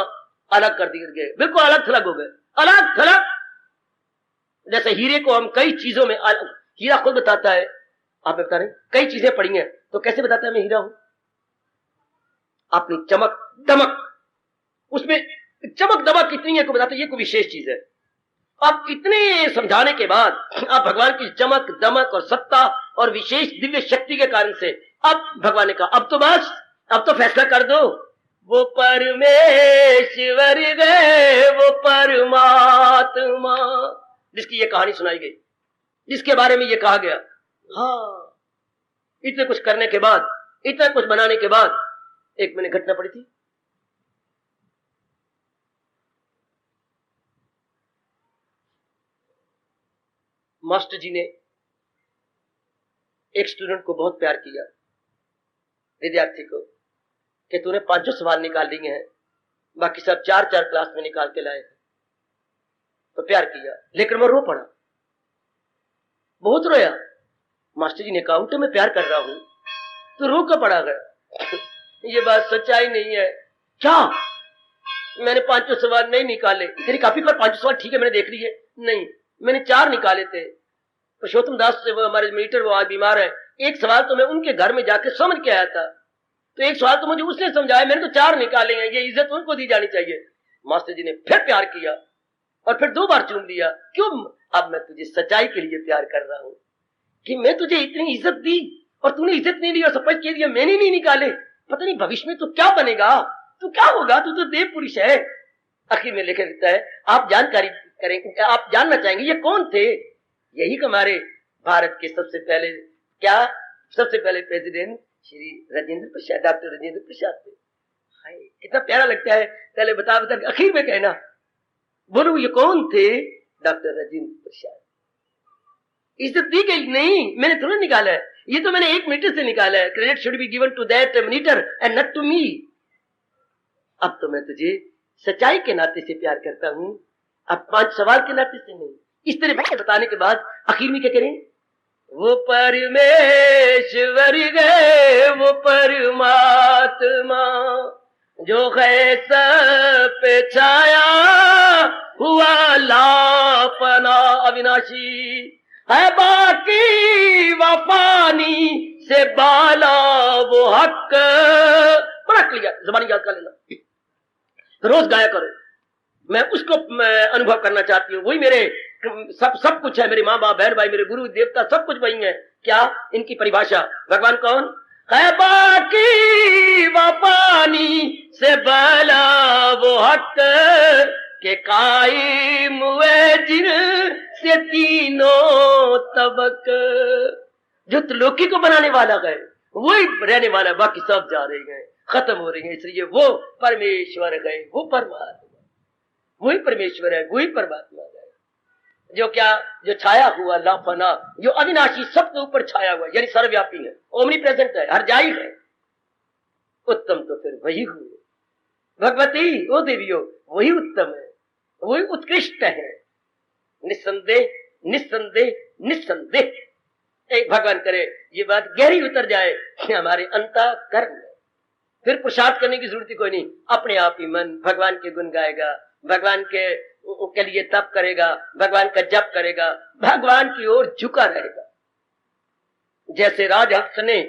अलग कर दिए गए, बिल्कुल अलग थलग हो गए, अलग थलग। जैसे हीरे को हम कई चीजों में, हीरा खुद बताता है, आप बता रहे कई चीजें पड़ी हैं, तो कैसे बताता है मैं हीरा हूं। अपनी चमक दमक, उसमें चमक दमक कितनी है को बताता है, ये कोई विशेष चीज है। अब इतने समझाने के बाद अब भगवान की चमक दमक और सत्ता और विशेष दिव्य शक्ति के कारण से अब भगवान ने कहा अब तो बस, अब तो फैसला कर दो। वो परमेश्वर गए, वो परमात्मा, जिसकी ये कहानी सुनाई गई, जिसके बारे में ये कहा गया। हाँ, इतने कुछ करने के बाद, इतना कुछ बनाने के बाद एक मैंने घटना पड़ी थी। मास्टर जी ने एक स्टूडेंट को बहुत प्यार किया, विद्यार्थी को, कि तूने 5 सवाल निकाल लिए हैं, बाकी सब 4 क्लास में निकाल के लाए, तो प्यार किया। लेकिन वो रो पड़ा, बहुत रोया। मास्टर जी ने कहा तो मैं प्यार कर रहा हूं, तो रो कर पड़ा गया। ये बात सच्चाई नहीं है। क्या मैंने 5 सवाल नहीं निकाले? तेरी कॉपी पर 5 सवाल ठीक है मैंने देख लिए, नहीं मैंने 4 निकाले थे। पुरुषोत्तम दास से, वो हमारे मीटर, वो आज बीमार है, एक सवाल तो मैं उनके घर में जाके समझ के आया था, तो एक सवाल तो मुझे उसने समझाया, मैंने तो 4 निकाले हैं, ये इज्जत उनको दी जानी चाहिए। मास्टर जी ने फिर प्यार किया और फिर 2 बार चूम दिया। क्यों? अब मैं तुझे सच्चाई के लिए प्यार कर रहा हूं, कि मैं तुझे इतनी इज्जत दी और तूने इज्जत नहीं दी और सब कह दिया मैंने नहीं निकाले, पता नहीं भविष्य में तो क्या बनेगा, तू क्या होगा, तू तो देव पुरुष है। आखिर में लिखा रहता है, आप जानकारी करें, आप जानना चाहेंगे ये कौन थे? यही हमारे भारत के सबसे पहले प्रेसिडेंट श्री राजेंद्र प्रसाद, डॉक्टर राजेंद्र प्रसाद थे। हाय कितना प्यारा लगता है। पहले बता आखिर में कहना, बोलो ये कौन थे? डॉक्टर राजेंद्र प्रसाद। इज्जत दी गई नहीं, मैंने थोड़ा निकाला है, ये तो मैंने 1 मीटर से निकाला है। Credit should be given to that meter and not to me. अब तो मैं तुझे सच्चाई के नाते से प्यार करता हूं, अब 5 सवाल के नाते से नहीं। इस तरह बताने के बाद आखिर में क्या करें? वो परमेश्वर गए, वो परमात्मा, जो है सब पे छाया हुआ लापरवाह, फना अविनाशी है बाकी वफानी से बाला वो हक। बड़ा क्लियर ज़बानी याद कर लेना, रोज गाया करो। मैं उसको अनुभव करना चाहती हूँ। वही मेरे सब कुछ है, मेरे माँ बाप, बहन भाई, मेरे गुरु देवता, सब कुछ वही है। क्या इनकी परिभाषा? भगवान कौन है? बाकी वफानी से बाला वो हक के कायम हुए जिन से तीनों तबक। जो त्रिलोकी को बनाने वाला है वही रहने वाला है, बाकी सब जा रहे हैं, खत्म हो रही है। इसलिए वो परमेश्वर है, वो परमात्मा, वही परमेश्वर है, वही परमात्मा है। जो छाया हुआ लाफना, जो अविनाशी, सबके ऊपर छाया हुआ, यानी सर्वव्यापी है, ओमनी प्रेजेंट है, हर जाई है। उत्तम तो फिर वही हुए भगवती, ओ देवियों, वही उत्तम है, वही उत्कृष्ट है। निस्संदेह निस्संदेह निस्संदेह। एक भगवान करे ये बात गहरी उतर जाए कि हमारे अंतःकरण में फिर पुरुषार्थ करने की जरूरत कोई नहीं। अपने आप ही मन भगवान के गुण गाएगा, भगवान के लिए तप करेगा, भगवान का जप करेगा, भगवान की ओर झुका रहेगा। जैसे राजहंस ने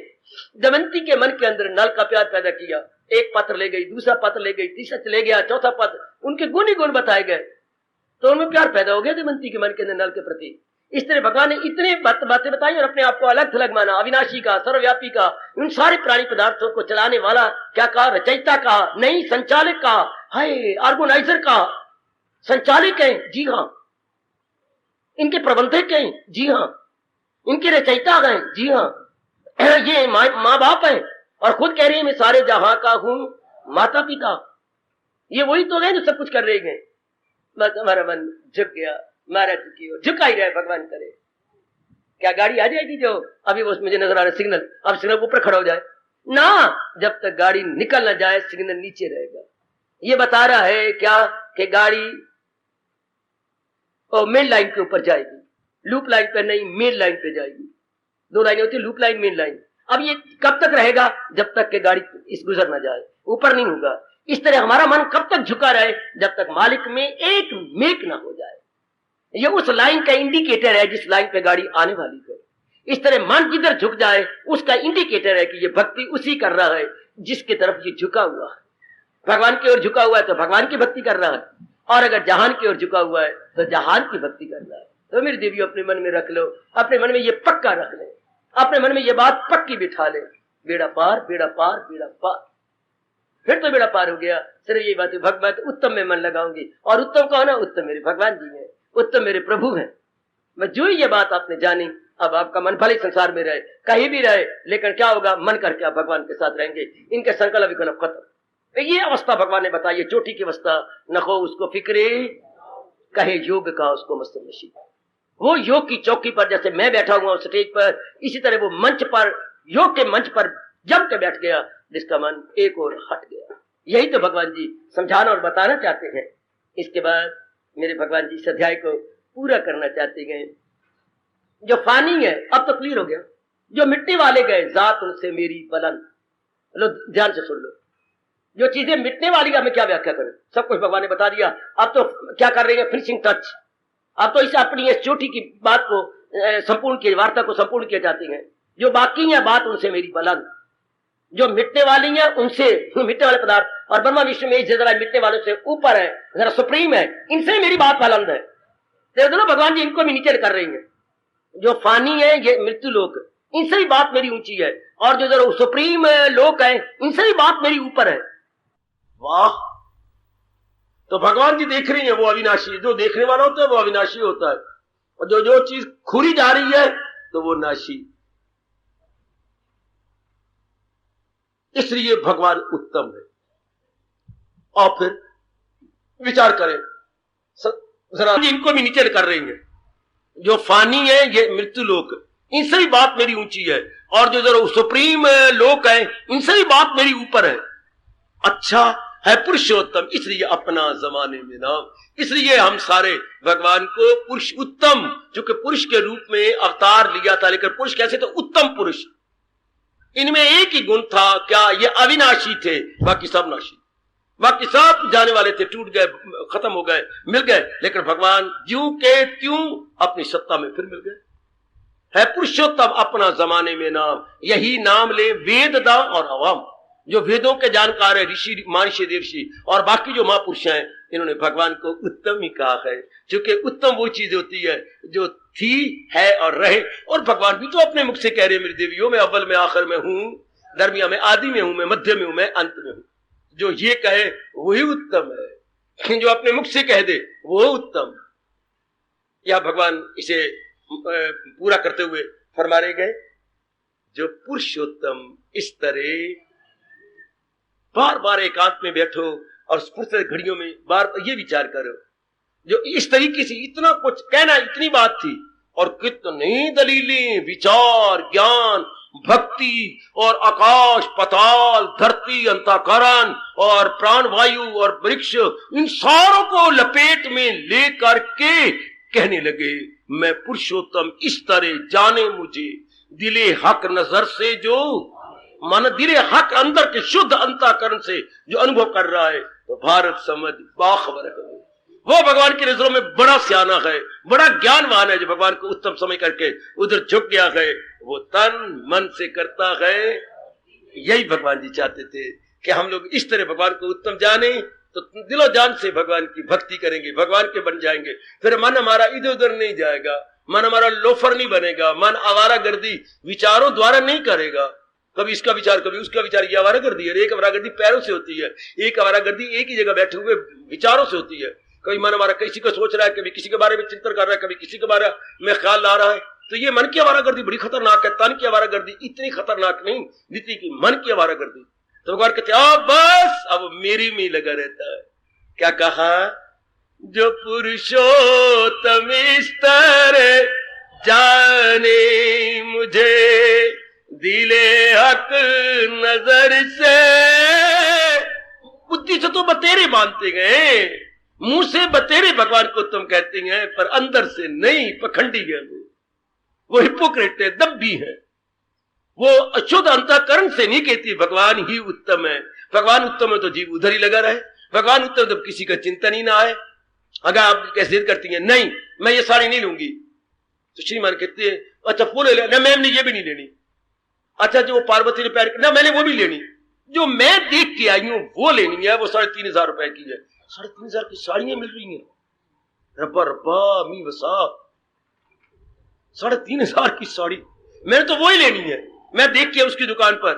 दमयंती के मन के अंदर नल का प्यार पैदा किया, एक पत्र ले गई, दूसरा पत्र ले गई, तीसरा चले गया, चौथा पत्र, उनके गुण ही गुण बताए गए, तो उनमें प्यार पैदा हो गया दमयंती के मन के अंदर नल के प्रति। इस तरह भगवान ने इतने बातें बताई और अपने आप को अलग थलग माना, अविनाशी का, सर्वव्यापी का, उन सारे प्राणी पदार्थों को चलाने वाला क्या कहा? रचयिता कहा, नहीं संचालक कहा, हाय ऑर्गेनाइजर कहा। संचालक है, जी हाँ। इनके प्रबंधक हैं, जी हाँ। इनके रचयिता हैं, जी हाँ। ये माँ बाप है और खुद कह रहे हैं मैं सारे जहां का हूं माता पिता। ये वही तो है जो सब कुछ कर रहे हैं। बस हमारा मन झुक गया, महाराज की ओर झुका ही रहे, भगवान करे। क्या गाड़ी आ जाएगी जो अभी वो मुझे नजर आ रहा है सिग्नल, अब सिग्नल ऊपर खड़ा हो जाए ना, जब तक गाड़ी निकल ना जाए सिग्नल नीचे रहेगा। ये बता रहा है क्या कि गाड़ी मेन लाइन के ऊपर जाएगी, लूप लाइन पे नहीं, मेन लाइन पे जाएगी। दो लाइनें होती है, लूप लाइन, मेन लाइन। अब ये कब तक रहेगा? जब तक कि गाड़ी इस गुजर ना जाए, ऊपर नहीं होगा। इस तरह हमारा मन कब तक झुका रहे? जब तक मालिक में एक मेक ना हो जाए। ये उस लाइन का इंडिकेटर है जिस लाइन पे गाड़ी आने वाली है। इस तरह मन जिधर झुक जाए उसका इंडिकेटर है कि ये भक्ति उसी कर रहा है जिसकी तरफ ये झुका हुआ है। भगवान की ओर झुका हुआ है तो भगवान की भक्ति कर रहा है, और अगर जहान की ओर झुका हुआ है तो जहान की भक्ति कर रहा है। तो मेरी देवी अपने मन में रख लो, अपने मन में ये पक्का रख ले, अपने मन में ये बात पक्की बिठा ले, बेड़ा पार बेड़ा पार बेड़ा पार। फिर तो बेड़ा पार हो गया। सिर्फ यही बात है, भगवत उत्तम में मन लगाऊंगी। और उत्तम कौन है? उत्तम मेरे भगवान जी हैं, उत्तम मेरे प्रभु हैं। मैं जो ही ये बात आपने जानी, अब आपका मन भले संसार में रहे, कहीं भी रहे, लेकिन क्या होगा? मन करके आप भगवान के साथ रहेंगे। इनके संकल्प विकल्प खत्म। ये अवस्था भगवान ने बताई, चोटी की अवस्था। न हो उसको फिक्रे, कहे योग का उसको मस्त नशीब। वो योग की चौकी पर जैसे मैं बैठा हुआ हूं स्टेज पर, इसी तरह वो मंच पर, योग के मंच पर जम के बैठ गया, जिसका मन एक और हट गया। यही तो भगवान जी समझाना और बताना चाहते हैं। इसके बाद मेरे भगवान जी इस अध्याय को पूरा करना चाहते हैं। जो फानी है, अब तो क्लियर हो गया। जो मिट्टी वाले गए, जात उनसे मेरी बुलंद। लो ध्यान से सुन लो, जो चीजें मिटने वाली है, मैं क्या व्याख्या करूं? सब कुछ भगवान ने बता दिया। अब तो क्या कर रहे हैं? Finishing touch. अब तो इस अपनी इस चोटी की बात को संपूर्ण किए, वार्ता को संपूर्ण किया जाते हैं। जो बाकी है बात उनसे मेरी बुलंद। जो मिटने वाली है उनसे, मिटने वाले पदार्थ और ब्रह्मा विष्णु में जरा मिटने वालों से ऊपर है, जरा सुप्रीम है, इनसे मेरी बात बुलंद है। तो भगवान जी इनको भी नीचे कर रही है। जो फानी है ये मृत्यु लोक, इनसे भी बात मेरी ऊंची है, और जो जरा सुप्रीम लोक है इनसे भी बात मेरी ऊपर है। वाह! तो भगवान जी देख रही है वो अविनाशी। जो देखने वाला होता है वो अविनाशी होता है, और जो जो चीज खुरी जा रही है तो वो नाशी। इसलिए भगवान उत्तम है। और फिर विचार करें जरा, इनको भी नीचे कर रही है। जो फानी है ये मृत्यु लोक, इनसे भी बात मेरी ऊंची है, और जो जरा सुप्रीम लोक है इनसे भी बात मेरी ऊपर है। अच्छा है पुरुषोत्तम, इसलिए अपना जमाने में नाम। इसलिए हम सारे भगवान को पुरुष उत्तम, चूंकि पुरुष के रूप में अवतार लिया था, लेकिन पुरुष कैसे? तो उत्तम पुरुष। इनमें एक ही गुण था, क्या? ये अविनाशी थे, बाकी सब नाशी। बाकी सब जाने वाले थे, टूट गए, खत्म हो गए, मिल गए, लेकिन भगवान ज्यों के त्यों अपनी सत्ता में फिर मिल गए। है पुरुषोत्तम अपना जमाने में नाम, यही नाम ले वेद दा और अवाम। जो वेदों के जानकार है, ऋषि महर्षि देवर्षि और बाकी जो महापुरुष हैं, इन्होंने भगवान को उत्तम ही कहा है, क्योंकि उत्तम वो चीज होती है जो थी, है और रहे। और भगवान भी तो अपने मुख से कह रहे हैं, मेरी देवियों, मैं अव्वल में आखिर में हूं, दरमिया में आदि में हूं, मैं मध्य में हूं, मैं अंत में हूं। जो ये कहे वही उत्तम है, जो अपने मुख से कह दे वो उत्तम। या भगवान इसे पूरा करते हुए फरमा रहे गए, जो पुरुषोत्तम इस तरह बार बार एकांत में बैठो और फुर्सत घड़ियों में बार ये विचार करो, जो इस तरीके से इतना कुछ कहना, इतनी बात थी और कितनी दलीलें, विचार, ज्ञान, भक्ति और आकाश, पताल, धरती, अंतःकरण और प्राणवायु और वृक्ष, इन सारों को लपेट में लेकर के कहने लगे, मैं पुरुषोत्तम इस तरह जाने मुझे, दिले हक नजर से जो मन, दिले हक अंदर के शुद्ध अंतःकरण से जो अनुभव कर रहा है, तो भारत समझ बाखबर है। वो भगवान की नजरों में बड़ा सियाना है, बड़ा ज्ञानवान है, जो भगवान को उत्तम समझ करके उधर झुक गया है, वो तन मन से करता है। यही भगवान जी चाहते थे कि हम लोग इस तरह भगवान को उत्तम जाने, तो दिलो जान से भगवान की भक्ति करेंगे, भगवान के बन जाएंगे। फिर मन हमारा इधर उधर नहीं जाएगा, मन हमारा लोफर नहीं बनेगा, मन आवारागर्दी विचारों द्वारा नहीं करेगा, कभी इसका विचार कभी उसका विचार। ये आवारागर्दी है, एक आवारागर्दी पैरों से होती है, एक आवारागर्दी एक ही जगह बैठे हुए विचारों से होती है। कभी मन हमारा किसी को सोच रहा है, कभी किसी के बारे में चिंतन कर रहा है, कभी किसी के बारे में ख्याल ला रहा है, तो ये मन की आवारागर्दी बड़ी खतरनाक है। तन की आवारागर्दी इतनी खतरनाक नहीं जितनी की मन की आवारागर्दी। तो भगवान कहते अब बस, अब मेरी में लगा रहता है। क्या कहा, जो पुरुषोत्तम इस तरह जाने मुझे, दिले हक नजर से, बुद्धि से तो बतेरे बांधते गए, मुंह से बतेरे भगवान को तुम कहते हैं, पर अंदर से नहीं, पखंडी है वो हिपोक्रेट है, दब्बी है। वो अशुद्ध अंतःकरण से नहीं कहती भगवान ही उत्तम है। भगवान उत्तम है तो जीव उधर ही लगा रहे, भगवान उत्तम तो किसी का चिंतन ही ना आए। अगर आप कैसे करती हैं, नहीं मैं ये साड़ी नहीं लूंगी, तो श्रीमान कहते हैं अच्छा फूल ले, ना मैम ने ये भी नहीं लेनी। अच्छा जो पार्वती ने पैर, ना मैंने वो भी लेनी, जो मैं देख के आई हूं वो लेनी है, वो 3,500 रुपए की है। 3,500 की साड़ियां मिल रही हैं, रब्बा रब्बा मी वसा, 3,500 की साड़ी मैंने तो वही लेनी है, मैं देख के उसकी दुकान पर,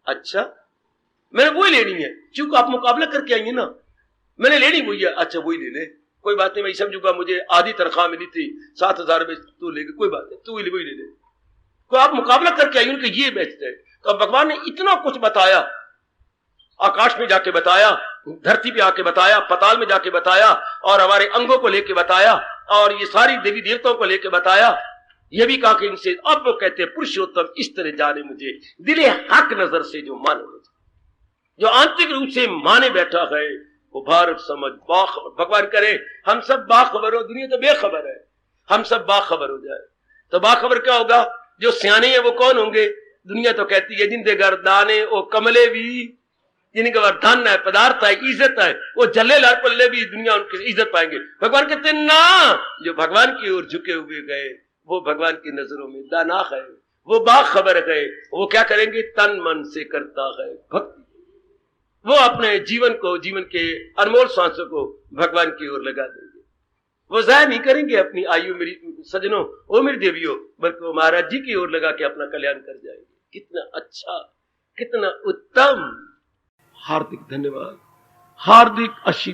अच्छा मैंने वही लेनी है, क्योंकि आप मुकाबला करके आई है ना, मैंने लेनी वही है, अच्छा वही ले ले, कोई बात नहीं, मैं समझूंगा मुझे आधी तनख्वाह मिली थी 7,000 रुपए, तू ले, कोई बात नहीं, तू वही ले ले। तो आप मुकाबला करके आई उनके ये बेचते हैं। तो भगवान ने इतना कुछ बताया, आकाश में जाके बताया, धरती पे आके बताया, पताल में जाके बताया, और हमारे अंगों को लेके बताया, और ये सारी देवी देवताओं को लेके बताया। ये भी कहा कि इनसे अब वो कहते हैं पुरुषोत्तम इस तरह जाने मुझे, दिले हक नजर से जो माने मुझे, जो आंतरिक रूप से माने बैठा है, वो भारत समझ बाखबर। भगवान करे हम सब बाखबर हो, दुनिया तो बेखबर है, हम सब बाखबर हो जाए। तो बाखबर क्या होगा, जो सियाने हैं वो कौन होंगे, दुनिया तो कहती है जिनके घर दाने वो कमले भी, जिनके घर धन है, पदार्थ है, इज्जत है, वो जल्ले लाल पल्ले भी दुनिया उनकी इज्जत पाएंगे। भगवान कहते हैं ना, जो भगवान की ओर झुके हुए गए वो भगवान की नजरों में दाना है, वो बाखबर है। वो क्या करेंगे, तन मन से करता है भक्ति, वो अपने जीवन को, जीवन के अनमोल सांसों को भगवान की ओर लगा देंगे। वो जाया नहीं करेंगे अपनी आयु, मेरी सजनों, ओ मेरी देवियों, बल्कि वो महाराज जी की ओर लगा के अपना कल्याण कर जाएंगे। कितना अच्छा, कितना उत्तम। हार्दिक धन्यवाद, हार्दिक आशीर्वाद।